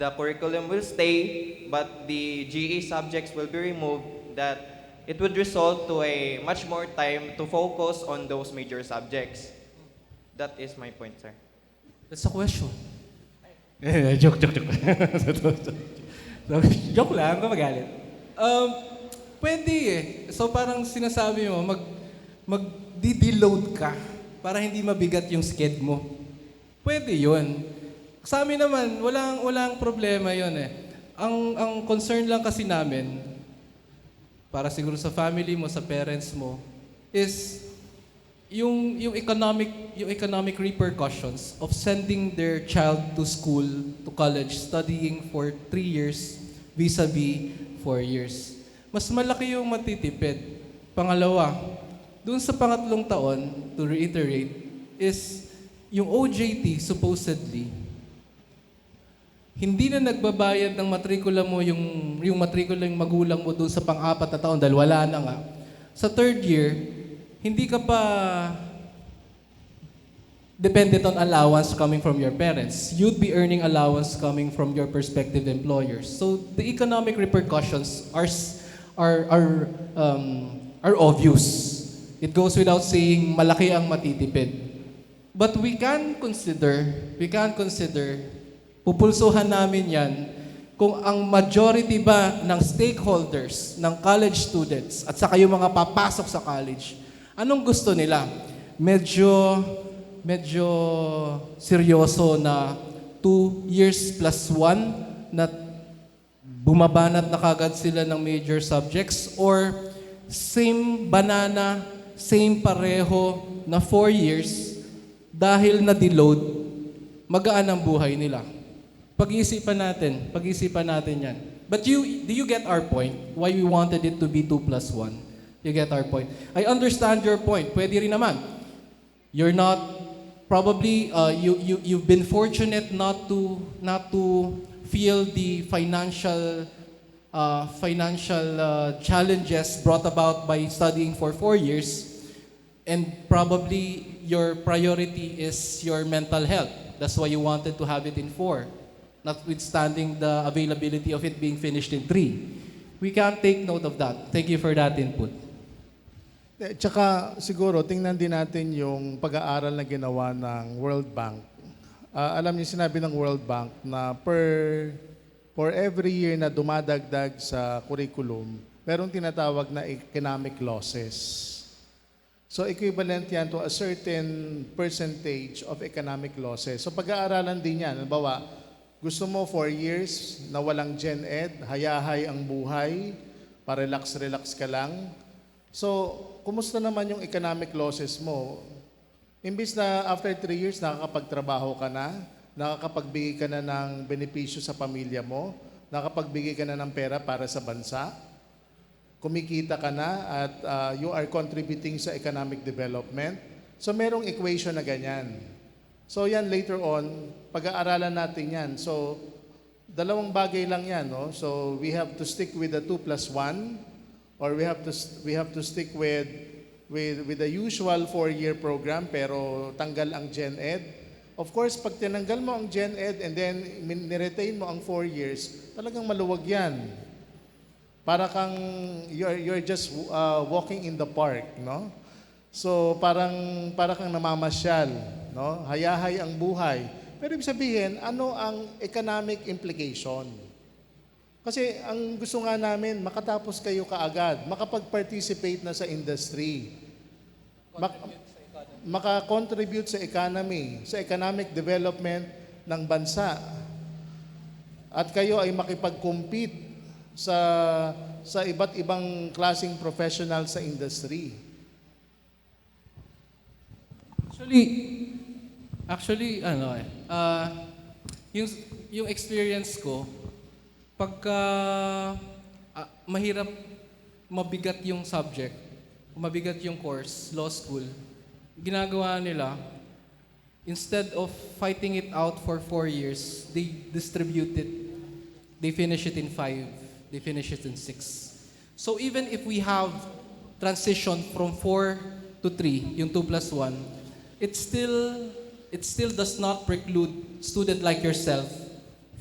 the curriculum will stay, but the GE subjects will be removed, that it would result to a much more time to focus on those major subjects. That is my point, sir. That's a question. Joke. Joke lang, ba magalit? Pwede eh. So parang sinasabi mo, mag-deload ka para hindi mabigat yung sked mo. Pwede yun. Sa amin naman, walang problema yun eh. Ang concern lang kasi namin, para siguro sa family mo, sa parents mo, is yung economic repercussions of sending their child to school, to college, studying for 3 years vis-a-vis 4 years. Mas malaki yung matitipid. Pangalawa, dun sa pangatlong taon, to reiterate, is yung OJT supposedly, hindi na nagbabayad ng matrikula mo yung matrikula yung magulang mo doon sa pang-4 na taon dahil wala na nga. Sa 3rd year, hindi ka pa dependent on allowance coming from your parents. You'd be earning allowance coming from your prospective employers. So the economic repercussions are obvious. It goes without saying malaki ang matitipid. But we can consider, pupulsuhan namin yan kung ang majority ba ng stakeholders, ng college students, at saka yung mga papasok sa college, anong gusto nila? Medyo seryoso na 2 years plus 1 na bumabanat na kagad sila ng major subjects, or same banana, same pareho na 4 years, dahil na-deload, magaan ang buhay nila. Pag-iisipan natin yan. But do you get our point? Why we wanted it to be 2 plus 1? You get our point? I understand your point. Pwede rin naman. You're not, probably, you've been fortunate not to feel the financial challenges brought about by studying for 4 years, and probably your priority is your mental health. That's why you wanted to have it in 4, notwithstanding the availability of it being finished in 3. We can't take note of that. Thank you for that input. Tsaka siguro, tingnan din natin yung pag-aaral na ginawa ng World Bank. Alam niyo, sinabi ng World Bank na for every year na dumadagdag sa curriculum, merong tinatawag na economic losses. So equivalent yan to a certain percentage of economic losses. So pag-aaralan din yan. Halimbawa, gusto mo 4 years na walang Gen Ed, hayahay ang buhay, pa-relax ka lang. So, kumusta naman yung economic losses mo? Imbis na after 3 years, nakakapagtrabaho ka na, nakakapagbigay ka na ng benepisyo sa pamilya mo, nakakapagbigay ka na ng pera para sa bansa, kumikita ka na at you are contributing sa economic development. So merong equation na ganyan. So yan later on, pag-aaralan natin yan. So dalawang bagay lang yan. No? So we have to stick with the 2 plus 1, or we have to stick with the usual 4-year program pero tanggal ang Gen Ed. Of course, pag tinanggal mo ang Gen Ed and then niretain mo ang 4 years, talagang maluwag yan. Para kang you're just walking in the park, no? So para kang namamasyal, no? Hayahay ang buhay. Pero ibig sabihin, ano ang economic implication? Kasi ang gusto nga namin, makatapos kayo kaagad, makapag-participate na sa industry. Maka-contribute sa economy, sa economic development ng bansa. At kayo ay makipag-compete sa iba't ibang klaseng professional sa industry. Actually, yung experience ko, pagka mahirap, mabigat yung subject, mabigat yung course, law school, ginagawa nila, instead of fighting it out for 4 years, they distribute it. They finish it in 5. They finish it in 6. So even if we have transition from 4 to 3, yung 2+1, it still does not preclude student like yourself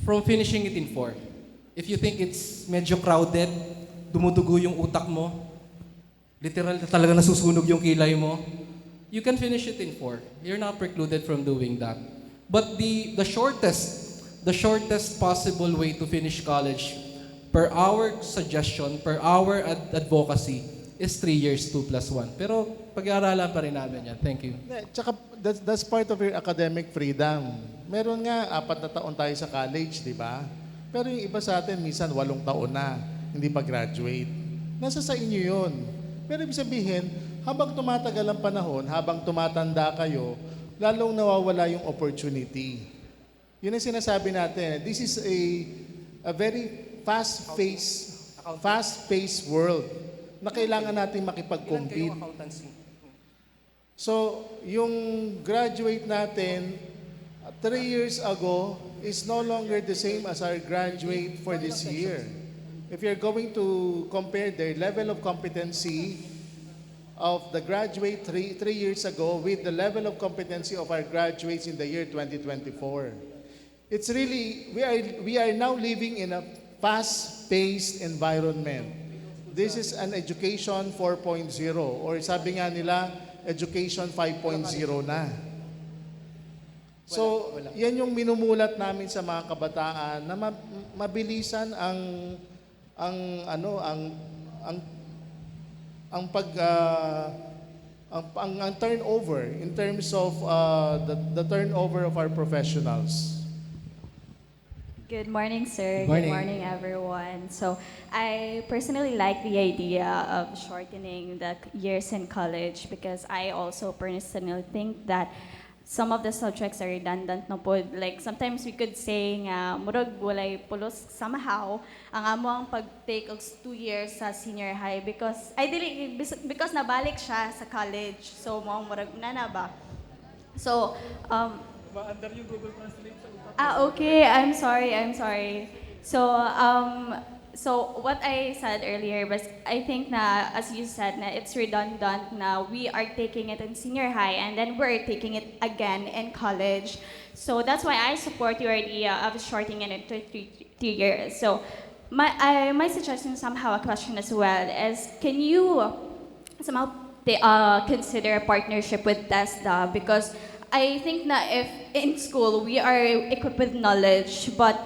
from finishing it in 4. If you think it's medyo crowded, dumudugo yung utak mo, literal na talaga nasusunog yung kilay mo, you can finish it in 4. You're not precluded from doing that. But the shortest possible way to finish college, per our suggestion, per our advocacy, is 3 years, 2+1. Pero pag-aaralan pa rin namin yan. Thank you. Tsaka that's part of your academic freedom. Meron nga 4 na taon tayo sa college, di ba? Pero yung iba sa atin, minsan 8 taon na, hindi pa graduate. Nasa sa inyo yun. Pero ibig sabihin, habang tumatagal ang panahon, habang tumatanda kayo, lalong nawawala yung opportunity. Yun ang sinasabi natin. This is a very fast-paced world na kailangan natin makipag-compete. So, yung graduate natin 3 years ago is no longer the same as our graduate for this year. If you're going to compare their level of competency of the graduate 3 years ago with the level of competency of our graduates in the year 2024, it's really, we are now living in a fast-paced environment. This is an education 4.0 or sabi nga nila, education 5.0 na. So, yan yung minumulat namin sa mga kabataan na mabilisan ang turnover in terms of the turnover of our professionals. Good morning, sir. Morning. Good morning, everyone. So, I personally like the idea of shortening the years in college because I also personally think that some of the subjects are redundant na po. Like, sometimes we could say nga, murag walay pulos somehow, ang amo ang pag-take of 2 years sa senior high because nabalik siya sa college. So, murag na ba? So, Maandar yung Google Translate sa utak. okay. I'm sorry. So what I said earlier was, I think na, as you said, na it's redundant na we are taking it in senior high and then we're taking it again in college. So that's why I support your idea of shortening it to 3 years. So my suggestion, somehow a question as well, is can you somehow consider a partnership with TESDA? Because I think na if in school we are equipped with knowledge, but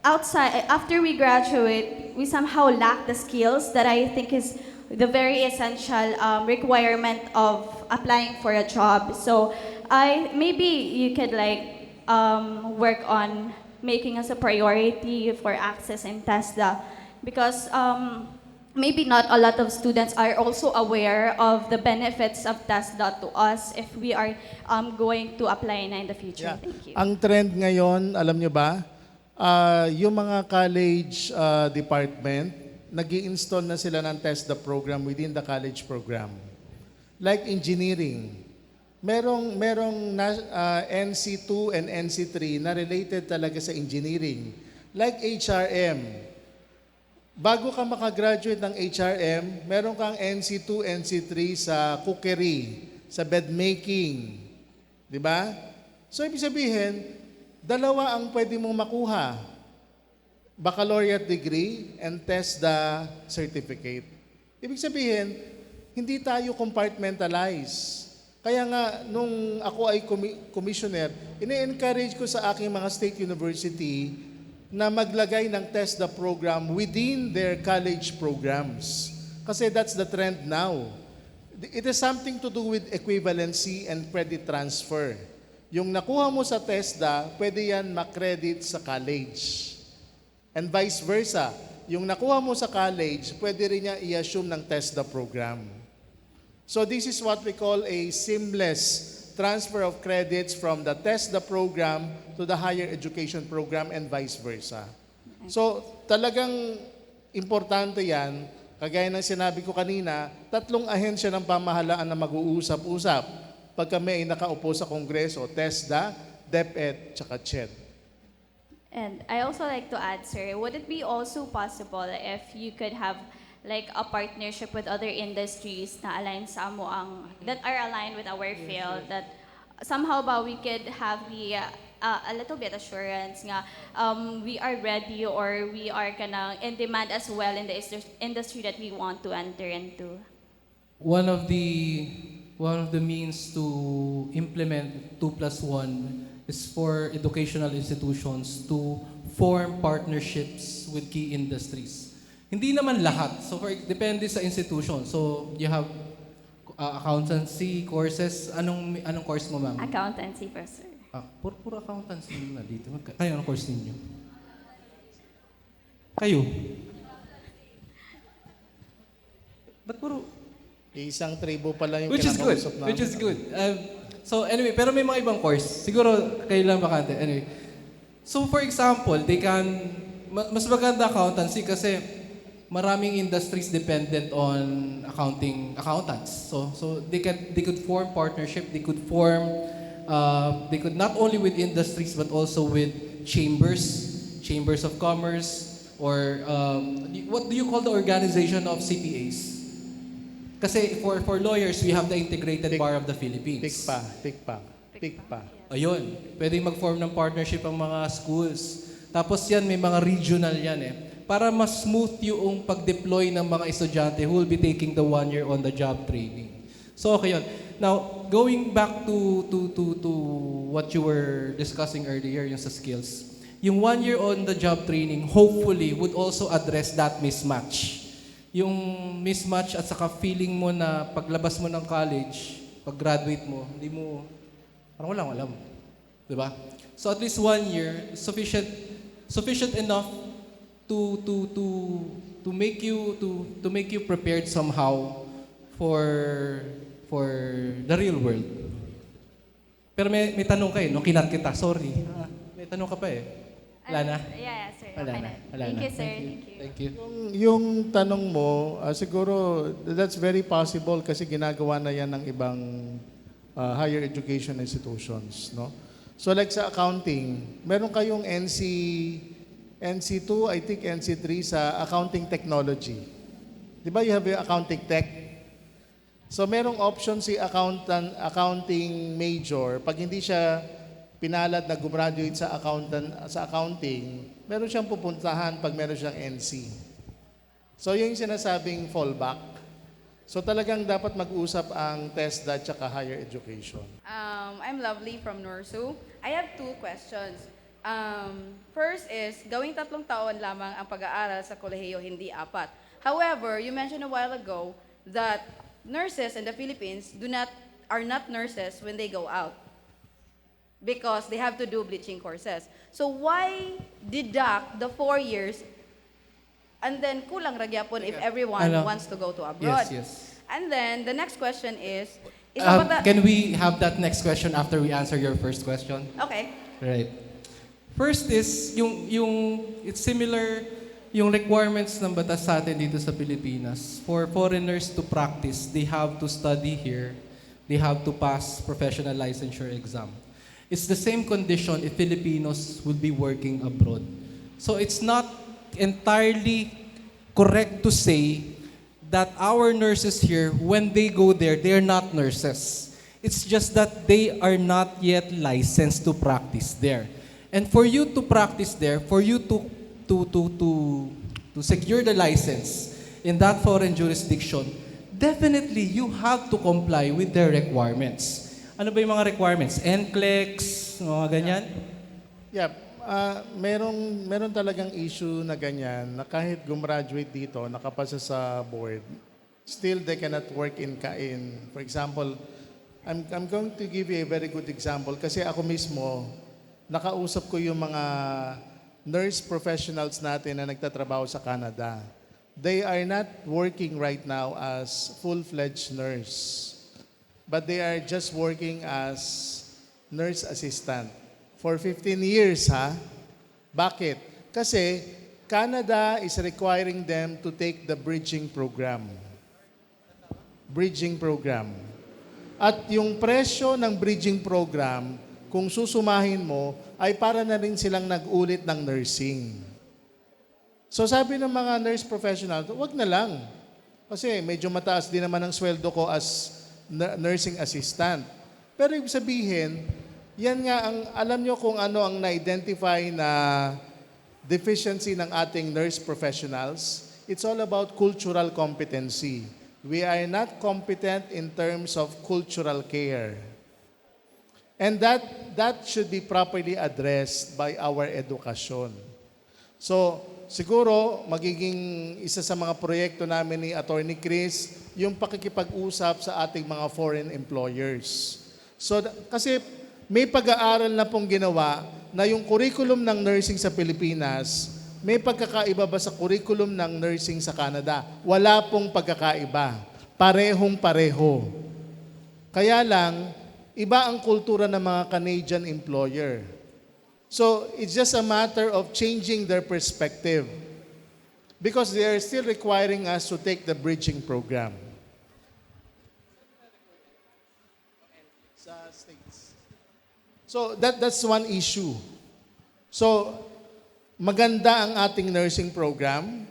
outside, after we graduate, we somehow lack the skills that I think is the very essential requirement of applying for a job. So maybe you could work on making us a priority for access in TESDA because maybe not a lot of students are also aware of the benefits of TESDA to us if we are going to apply na in the future. Yeah. Thank you. Ang trend ngayon, alam nyo ba, yung mga college department, nag-i-install na sila ng TESDA program within the college program. Like engineering. Merong NC2 and NC3 na related talaga sa engineering. Like HRM. Bago ka makagraduate ng HRM, meron kang NC2, NC3 sa cookery, sa bed making. Di ba? So, ibig sabihin, 2 ang pwede mong makuha. Baccalaureate degree and TESDA certificate. Ibig sabihin, hindi tayo compartmentalize. Kaya nga, nung ako ay commissioner, ine-encourage ko sa aking mga state university na maglagay ng TESDA program within their college programs. Kasi that's the trend now. It has something to do with equivalency and credit transfer. Yung nakuha mo sa TESDA, pwede yan makredit sa college. And vice versa. yung nakuha mo sa college, pwede rin niya i-assume ng TESDA program. So this is what we call a seamless transfer of credits from the TESDA program to the higher education program and vice versa. So talagang importante yan. Kagaya ng sinabi ko kanina, 3 ahensya ng pamahalaan na mag-uusap-usap pag kami ay nakaupo sa Kongreso, TESDA, DepEd, tsaka CHED. And I also like to add, sir, would it be also possible if you could have like a partnership with other industries na align sa amo ang that are aligned with our field, that somehow ba we could have the a little bit assurance nga we are ready or we are kana in demand as well in the industry that we want to enter into? One of the means to implement 2+1 is for educational institutions to form partnerships with key industries. Hindi naman lahat. So depende sa institution. So you have accountancy courses. Anong course mo, ma'am? Accountancy, sir. Puro accountancy na dito. Kayo, anong course ninyo? Kayo? Ba't puro? Isang tribo pala yung Which is good. kinakausap namin. Which is good. So anyway, pero may mga ibang course. Siguro kayo lang bakante. Anyway. So for example, they can, mas maganda accountancy kasi maraming industries dependent on accountants. So they could form partnership, they could not only with industries but also with chambers of commerce, or what do you call the organization of CPAs? Kasi for lawyers, we have the Integrated Bar of the Philippines. TICPA. Ayun, pwedeng mag-form ng partnership ang mga schools. Tapos yan, may mga regional yan para mas smooth yung pag-deploy ng mga estudyante who will be taking the 1 year on the job training. So okay yun. Now, going back to what you were discussing earlier, yung sa skills, yung 1 year on the job training hopefully would also address that mismatch. Yung mismatch at saka feeling mo na paglabas mo ng college, pag-graduate mo, hindi mo, parang walang alam. Diba? So at least 1 year, sufficient enough to make you prepared somehow for the real world. Pero may tanong kayo, nung kinat kita, sorry. May tanong ka pa Wala na? Yeah, sir. Wala Okay na. na. Wala Thank na. you, sir. Thank you. Yung tanong mo, siguro that's very possible kasi ginagawa na yan ng ibang higher education institutions, no? So like sa accounting, meron kayong NC2, I think NC3 sa accounting technology. Di ba you have your accounting tech? So merong option si accounting major, pag hindi siya pinalad na gumraduate sa accounting, meron siyang pupuntahan pag meron siyang NC. So yun yung sinasabing fallback. So talagang dapat mag-usap ang TESDA at saka higher education. I'm Lovely from Norsu. I have 2 questions. First is, gawing 3 taon lamang ang pag-aaral sa kolehiyo, hindi 4. However, you mentioned a while ago that nurses in the Philippines are not nurses when they go out, because they have to do bleaching courses. So why deduct the 4 years and then kulang ragyapon if everyone wants to go to abroad? Yes. And then the next question is can we have that next question after we answer your first question? Okay. Right. First is it's similar yung requirements ng batas sa atin dito sa Pilipinas. For foreigners to practice, they have to study here. They have to pass professional licensure exam. It's the same condition if Filipinos would be working abroad. So it's not entirely correct to say that our nurses here, when they go there, they're not nurses. It's just that they are not yet licensed to practice there. And for you to practice there, for you to secure the license in that foreign jurisdiction, definitely you have to comply with their requirements. Ano ba yung mga requirements? NCLEX, mga ganyan? Yeah, meron talagang issue na ganyan na kahit gumraduate dito, nakapasa sa board, still they cannot work in. For example, I'm going to give you a very good example kasi ako mismo, nakausap ko yung mga nurse professionals natin na nagtatrabaho sa Canada. They are not working right now as full-fledged nurse, but they are just working as nurse assistant. For 15 years, ha? Bakit? Kasi Canada is requiring them to take the bridging program. Bridging program. At yung presyo ng bridging program, kung susumahin mo, ay para na rin silang nag-ulit ng nursing. So sabi ng mga nurse professional, wag na lang. Kasi medyo mataas din naman ang sweldo ko as nursing assistant. Pero ibig sabihin, yan nga ang alam nyo kung ano ang na-identify na deficiency ng ating nurse professionals. It's all about cultural competency. We are not competent in terms of cultural care. And that should be properly addressed by our edukasyon. So, siguro, magiging isa sa mga proyekto namin ni Attorney Chris, yung pakikipag-usap sa ating mga foreign employers. So, kasi may pag-aaral na pong ginawa na yung curriculum ng nursing sa Pilipinas, may pagkakaiba ba sa curriculum ng nursing sa Canada? Wala pong pagkakaiba. Parehong-pareho. Kaya lang, iba ang kultura ng mga Canadian employer. So, it's just a matter of changing their perspective. Because they are still requiring us to take the bridging program. Sa States. So, that's one issue. So, maganda ang ating nursing program.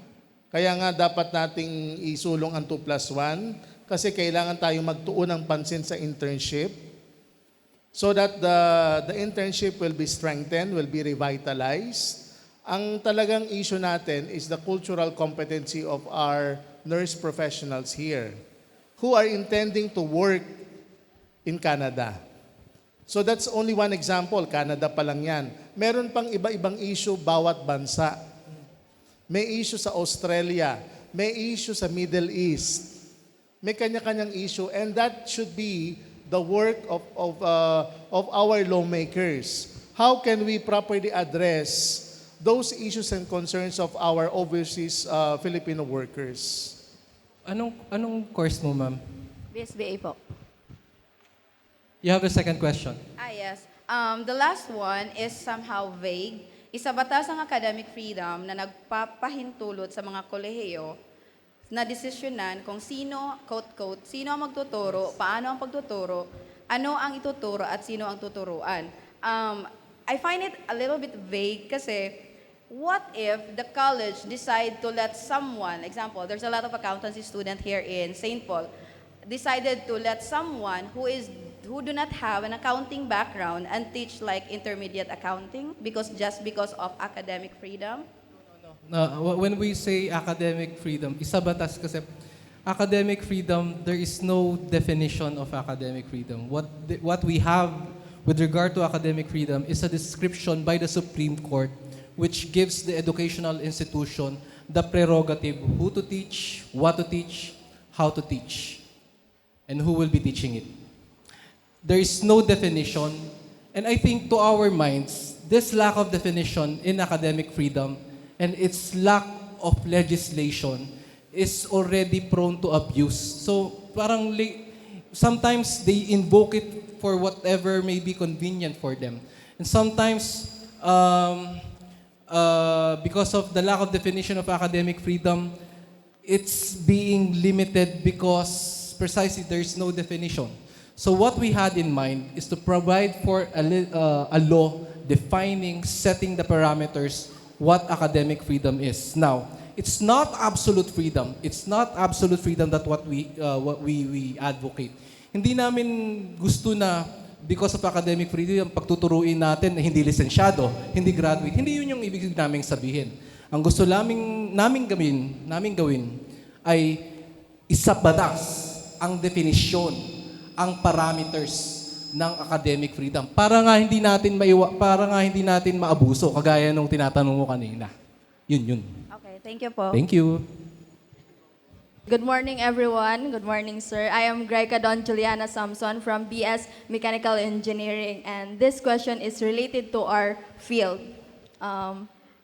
Kaya nga dapat nating isulong ang 2+1 kasi kailangan tayo magtuon ng pansin sa internship so that the internship will be strengthened, will be revitalized. Ang talagang issue natin is the cultural competency of our nurse professionals here who are intending to work in Canada. So that's only one example. Canada pa lang yan. Meron pang iba-ibang issue bawat bansa. May issue sa Australia. May issue sa Middle East. May kanya-kanyang issue. And that should be the work of our lawmakers. How can we properly address those issues and concerns of our overseas Filipino workers? Anong course mo, ma'am? BSBA po. You have a second question. Yes. The last one is somehow vague. Isa batas ng academic freedom na nagpapahintulot sa mga kolehiyo na desisyonan kung sino, quote-quote, sino ang magtuturo, paano ang pagtuturo, ano ang ituturo at sino ang tuturuan. I find it a little bit vague kasi what if the college decide to let someone, example, there's a lot of accountancy student here in St. Paul, decided to let someone who do not have an accounting background and teach like intermediate accounting just because of academic freedom? When we say academic freedom, isa batas kasi academic freedom, there is no definition of academic freedom. What we have with regard to academic freedom is a description by the Supreme Court which gives the educational institution the prerogative who to teach, what to teach, how to teach, and who will be teaching it. There is no definition, and I think to our minds, this lack of definition in academic freedom and its lack of legislation is already prone to abuse. So parang sometimes they invoke it for whatever may be convenient for them. And sometimes, because of the lack of definition of academic freedom, it's being limited because precisely there is no definition. So what we had in mind is to provide for a law defining, setting the parameters what academic freedom is. Now, it's not absolute freedom. It's not absolute freedom that what we advocate. Hindi namin gusto na because of academic freedom, pagtuturuin natin na hindi lisensyado, hindi graduate. Hindi yun yung ibig namin sabihin. Ang gusto namin gawin ay isabatas ang definisyon, ang parameters ng academic freedom para nga hindi natin maabuso kagaya nung tinatanong mo kanina. Yun. Okay, thank you po. Thank you. Good morning, everyone. Good morning, sir. I am Greca Don Juliana Samson from BS Mechanical Engineering, and this question is related to our field.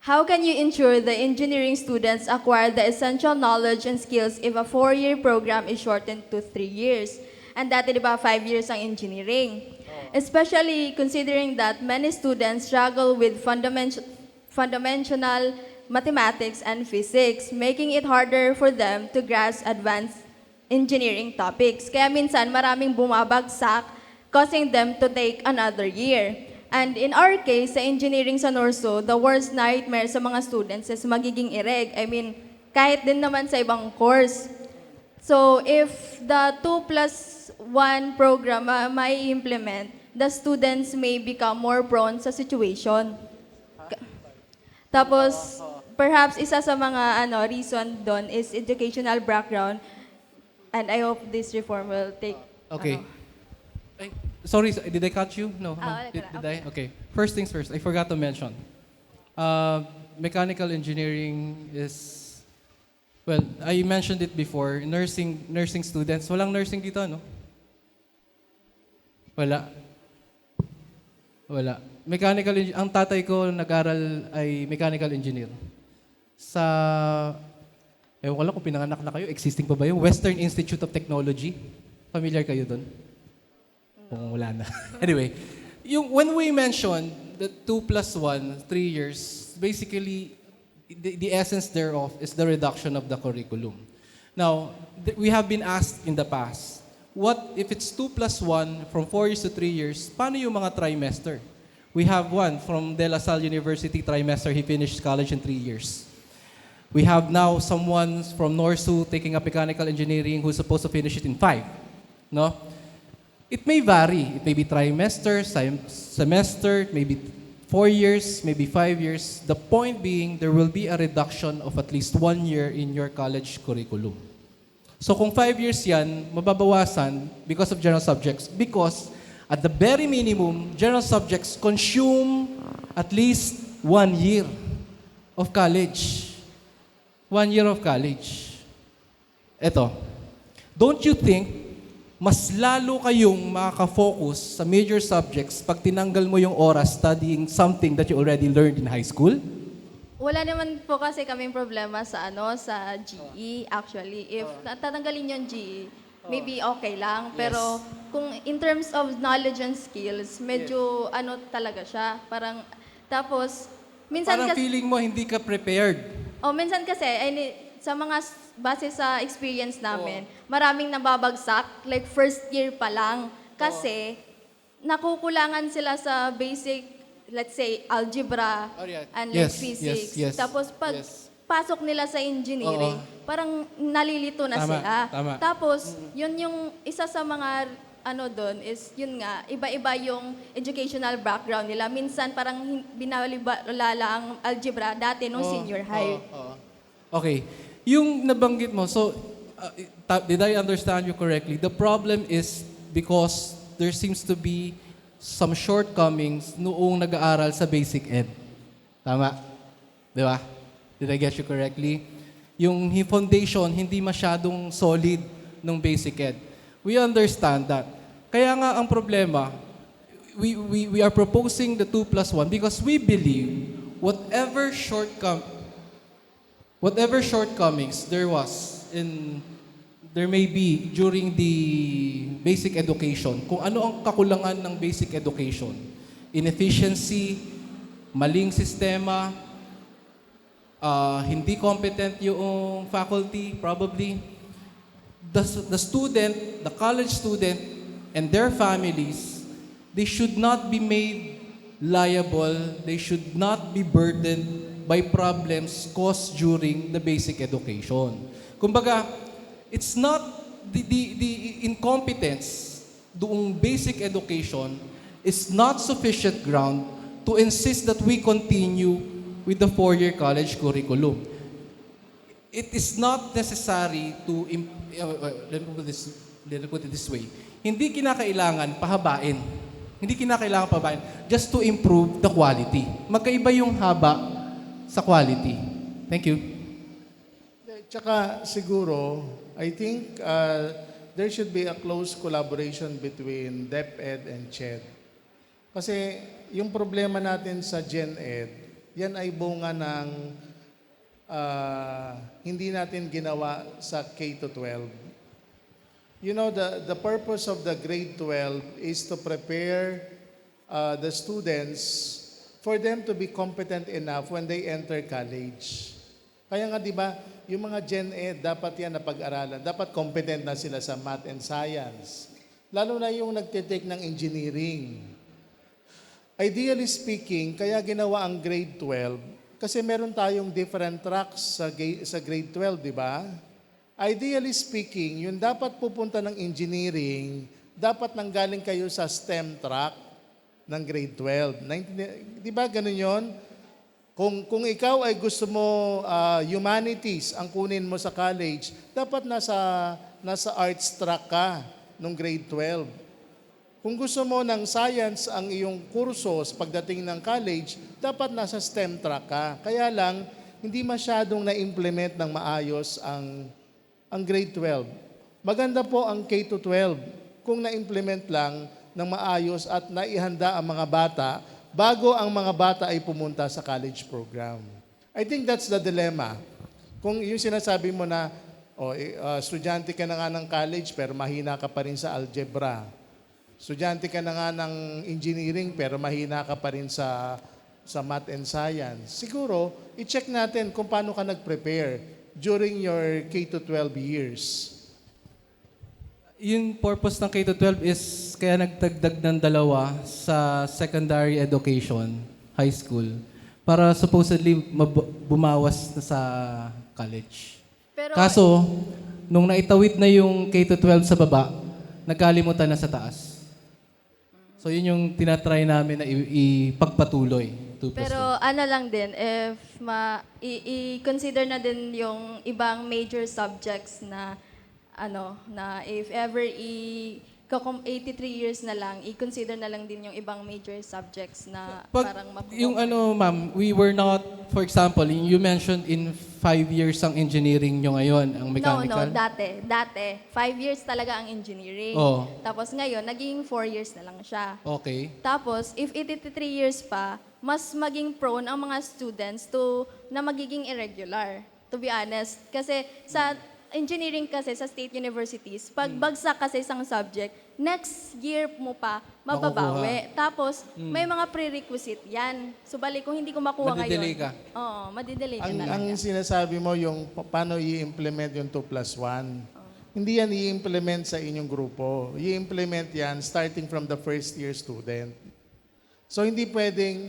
How can you ensure the engineering students acquire the essential knowledge and skills if a 4-year program is shortened to 3 years? And dati, di ba, 5 years ang engineering. Especially considering that many students struggle with fundamental mathematics and physics, making it harder for them to grasp advanced engineering topics. Kaya minsan maraming bumabagsak, causing them to take another year. And in our case, sa engineering sa Norso, the worst nightmare sa mga students is magiging ireg. I mean, kahit din naman sa ibang course. So, if the 2+1 program may implement, the students may become more prone sa situation. Tapos, perhaps isa sa mga reason doon is educational background. And I hope this reform will take... Okay. Sorry, did I cut you? No. Did I? Okay. First things first, I forgot to mention. Mechanical engineering is, well, I mentioned it before, nursing students. Walang nursing dito, no? Wala. Ang tatay ko nag-aral ay mechanical engineer. Ewan ko lang kung pinanganak na kayo, existing pa ba yung Western Institute of Technology? Familiar kayo doon? Kung wala na. Anyway, when we mentioned the 2+1, 3 years, basically, the essence thereof is the reduction of the curriculum. Now, we have been asked in the past, what if it's 2+1 from 4 years to 3 years, paano yung mga trimester? We have one from De La Salle University trimester, he finished college in 3 years. We have now someone from Norsu taking up mechanical engineering who's supposed to finish it in 5. No? It may vary. It may be trimester, semester, maybe 4 years, maybe 5 years. The point being, there will be a reduction of at least 1 year in your college curriculum. So kung 5 years yan, mababawasan because of general subjects. Because at the very minimum, general subjects consume at least 1 year of college. 1 year of college. Eto, don't you think mas lalo kayong makaka-focus sa major subjects pag tinanggal mo yung oras studying something that you already learned in high school? Wala naman po kasi kaming problema sa sa GE actually. If tatanggalin yung GE, maybe okay lang. Pero kung in terms of knowledge and skills, medyo talaga siya. Parang, tapos, minsan parang feeling mo hindi ka prepared. Minsan kasi, sa mga base sa experience namin, maraming nababagsak, like first year pa lang. Kasi, nakukulangan sila sa basic, let's say, algebra and like physics. Tapos, pag pasok nila sa engineering, parang nalilito na sila. Tama. Tapos, yun yung isa sa mga doon is, yun nga, iba-iba yung educational background nila. Minsan, parang binalala ang algebra dati nung senior high. Okay. Yung nabanggit mo, so, did I understand you correctly? The problem is because there seems to be some shortcomings noong nag-aaral sa basic ed. Tama? Di ba? Did I get you correctly? Yung foundation, hindi masyadong solid nung basic ed. We understand that. Kaya nga ang problema, we are proposing the 2+1 because we believe whatever shortcomings there may be during the basic education, kung ano ang kakulangan ng basic education, inefficiency, maling sistema, hindi competent yung faculty, probably, the student, the college student, and their families, they should not be made liable, they should not be burdened by problems caused during the basic education. Kumbaga, it's not the incompetence doong basic education is not sufficient ground to insist that we continue with the 4-year college curriculum. It is not necessary to, let me put it this way, hindi kinakailangan pahabain. Hindi kinakailangan pahabain just to improve the quality. Magkaiba yung haba sa quality. Thank you. Tsaka siguro, I think there should be a close collaboration between DepEd and CHED. Kasi yung problema natin sa Gen Ed, Yan ay bunga ng hindi natin ginawa sa K-12. You know, the purpose of the grade 12 is to prepare the students for them to be competent enough when they enter college. Kaya nga, di ba, yung mga Gen Ed, dapat yan na pag-aralan. Dapat competent na sila sa math and science. Lalo na yung nagtitake ng engineering. Ideally speaking, kaya ginawa ang grade 12, kasi meron tayong different tracks sa grade 12, di ba? Ideally speaking, yung dapat pupunta ng engineering, dapat nanggaling kayo sa STEM track ng grade 12. Di ba ganun yun? Kung ikaw ay gusto mo humanities ang kunin mo sa college, dapat nasa arts track ka nung grade 12. Kung gusto mo ng science ang iyong kursos pagdating ng college, dapat nasa STEM track ka. Kaya lang, hindi masyadong na-implement ng maayos ang grade 12. Maganda po ang K-12 kung na-implement lang ng maayos at naihanda ang mga bata bago ang mga bata ay pumunta sa college program. I think that's the dilemma. Kung yung sinasabi mo na, estudyante ka na nga ng college pero mahina ka pa rin sa algebra. Estudyante ka na nga ng engineering pero mahina ka pa rin sa math and science. Siguro, i-check natin kung paano ka nag-prepare during your K-12 years. Yung purpose ng K-12 is kaya nagdagdag ng 2 sa secondary education, high school, para supposedly bumawas na sa college. Pero, Kaso, nung naitawid na yung K-12 sa baba, nagkalimutan na sa taas. So yun yung tinatry namin na ipagpatuloy. 2+2. Pero ano lang din, if i-consider na din yung ibang major subjects na na if ever 83 years na lang, i-consider na lang din yung ibang major subjects na parang Yung ma'am, we were not, for example, you mentioned in 5 years ang engineering nyo ngayon, ang mechanical. No, dati. 5 years talaga ang engineering. Oh. Tapos ngayon, naging 4 years na lang siya. Okay. Tapos, if 83 years pa, mas maging prone ang mga students na magiging irregular, to be honest. Kasi sa engineering kasi sa state universities, pag bagsak kasi isang subject, next year mo pa mababawi. Tapos, may mga prerequisite yan. So, balik kung hindi ko makuha Madidelay ngayon. ka. Oo, madidelay ka talaga. Ang sinasabi mo yung paano i-implement yung 2+1. Hindi yan i-implement sa inyong grupo. I-implement yan starting from the first year student. So, hindi pwedeng,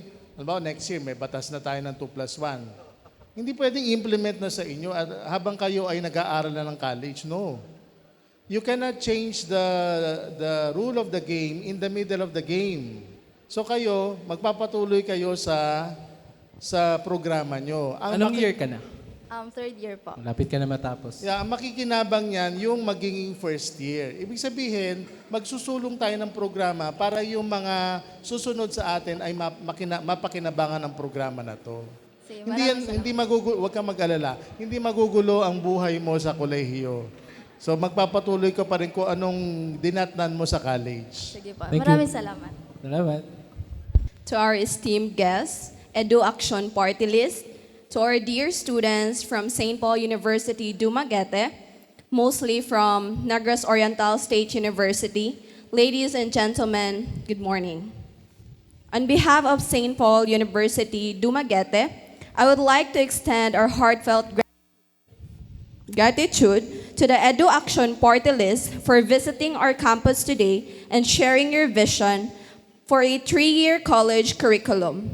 next year may batas na tayo ng 2+1. Hindi pwedeng implement na sa inyo habang kayo ay nag-aaral na ng college. No. You cannot change the rule of the game in the middle of the game. So kayo, magpapatuloy kayo sa programa nyo. Anong year ka na? Third year po. Malapit ka na matapos. Ang makikinabang yan, yung magiging first year. Ibig sabihin, magsusulong tayo ng programa para yung mga susunod sa atin ay mapakinabangan ng programa na to. Wag kang mag-alala. Hindi magugulo ang buhay mo sa kolehiyo. So magpapatuloy ka pa rin kung anong dinatnan mo sa college. Sige po. Maraming salamat. Salamat. To our esteemed guests, Edu Action Party List, to our dear students from St. Paul University, Dumaguete, mostly from Negros Oriental State University, ladies and gentlemen, good morning. On behalf of St. Paul University, Dumaguete, I would like to extend our heartfelt gratitude to the Edu Action Party List for visiting our campus today and sharing your vision for a 3-year college curriculum.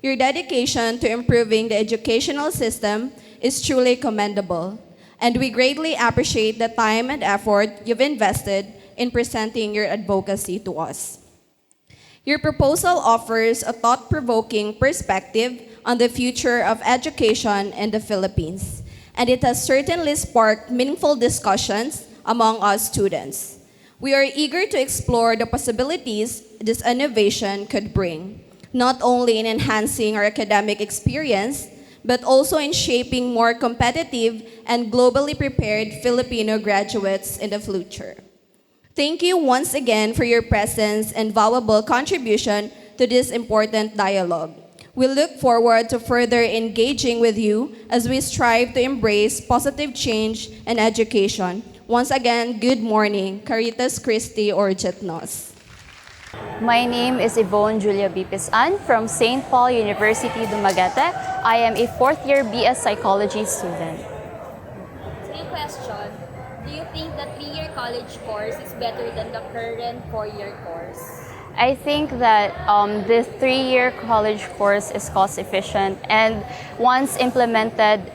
Your dedication to improving the educational system is truly commendable, and we greatly appreciate the time and effort you've invested in presenting your advocacy to us. Your proposal offers a thought-provoking perspective on the future of education in the Philippines, and it has certainly sparked meaningful discussions among us students. We are eager to explore the possibilities this innovation could bring, not only in enhancing our academic experience, but also in shaping more competitive and globally prepared Filipino graduates in the future. Thank you once again for your presence and valuable contribution to this important dialogue. We look forward to further engaging with you as we strive to embrace positive change and education. Once again, good morning. Caritas Christi or Jetnos. My name is Yvonne Julia Bipisan from St. Paul University, Dumaguete. I am a fourth-year BS Psychology student. Same question. Do you think the 3-year college course is better than the current 4-year course? I think that the 3-year college course is cost-efficient, and once implemented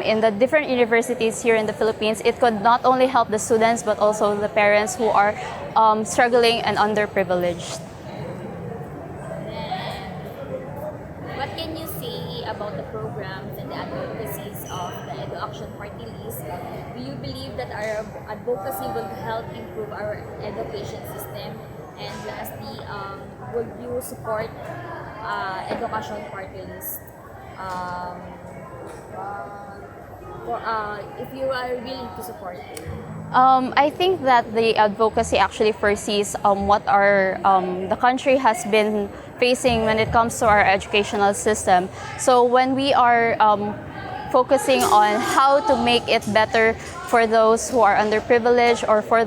in the different universities here in the Philippines, it could not only help the students but also the parents who are struggling and underprivileged. What can you say about the programs and the advocacies of the EduAction Party List? Do you believe that our advocacy will help improve our education system? And lastly, would you support EduAction Party List? If you are willing to support it. I think that the advocacy actually foresees what the country has been facing when it comes to our educational system. So when we are focusing on how to make it better for those who are underprivileged, or for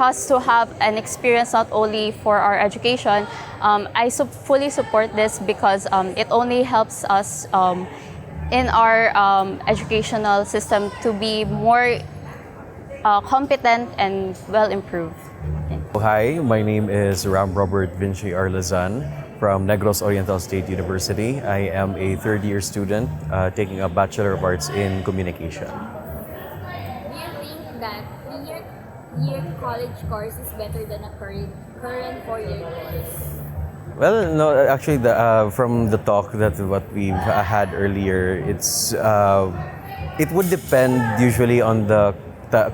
us to have an experience not only for our education, I fully support this because it only helps us in our educational system to be more competent and well improved. Hi, my name is Ram Robert Vinci Arlazan from Negros Oriental State University. I am a third-year student taking a Bachelor of Arts in Communication. Do you think that 3-year college course is better than a current 4-year course? Well, no, actually, from the talk that what we've had earlier, it would depend usually on the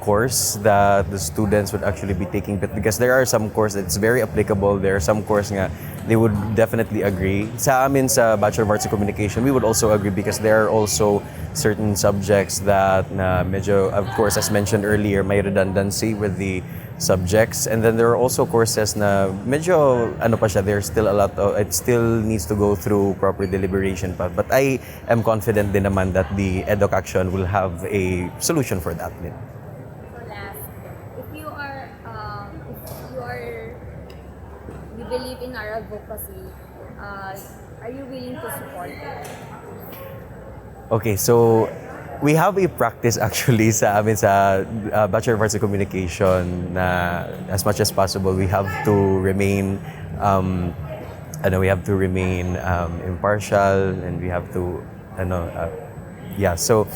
course that the students would actually be taking, but because there are some courses that's very applicable, there are some courses nga they would definitely agree. Sa amin sa Bachelor of Arts in Communication, we would also agree because there are also certain subjects that na medyo, of course, as mentioned earlier, may redundancy with the subjects, and then there are also courses na medyo ano pa siya, there's still a lot of, it still needs to go through proper deliberation pa, but I am confident din naman that the EduAction will have a solution for that din. You believe in our advocacy, are you willing to support it? Okay, so we have a practice actually sa amin sa Bachelor of Arts in Communication na as much as possible we have to remain impartial, and we have to so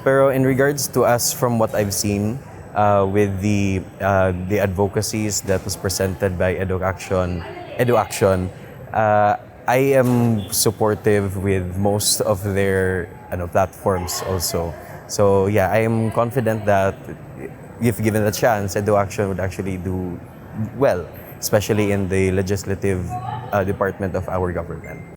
pero in regards to us, from what I've seen with the advocacies that was presented by EduAction, I am supportive with most of their platforms also. So yeah, I am confident that if given the chance, EduAction would actually do well, especially in the legislative department of our government.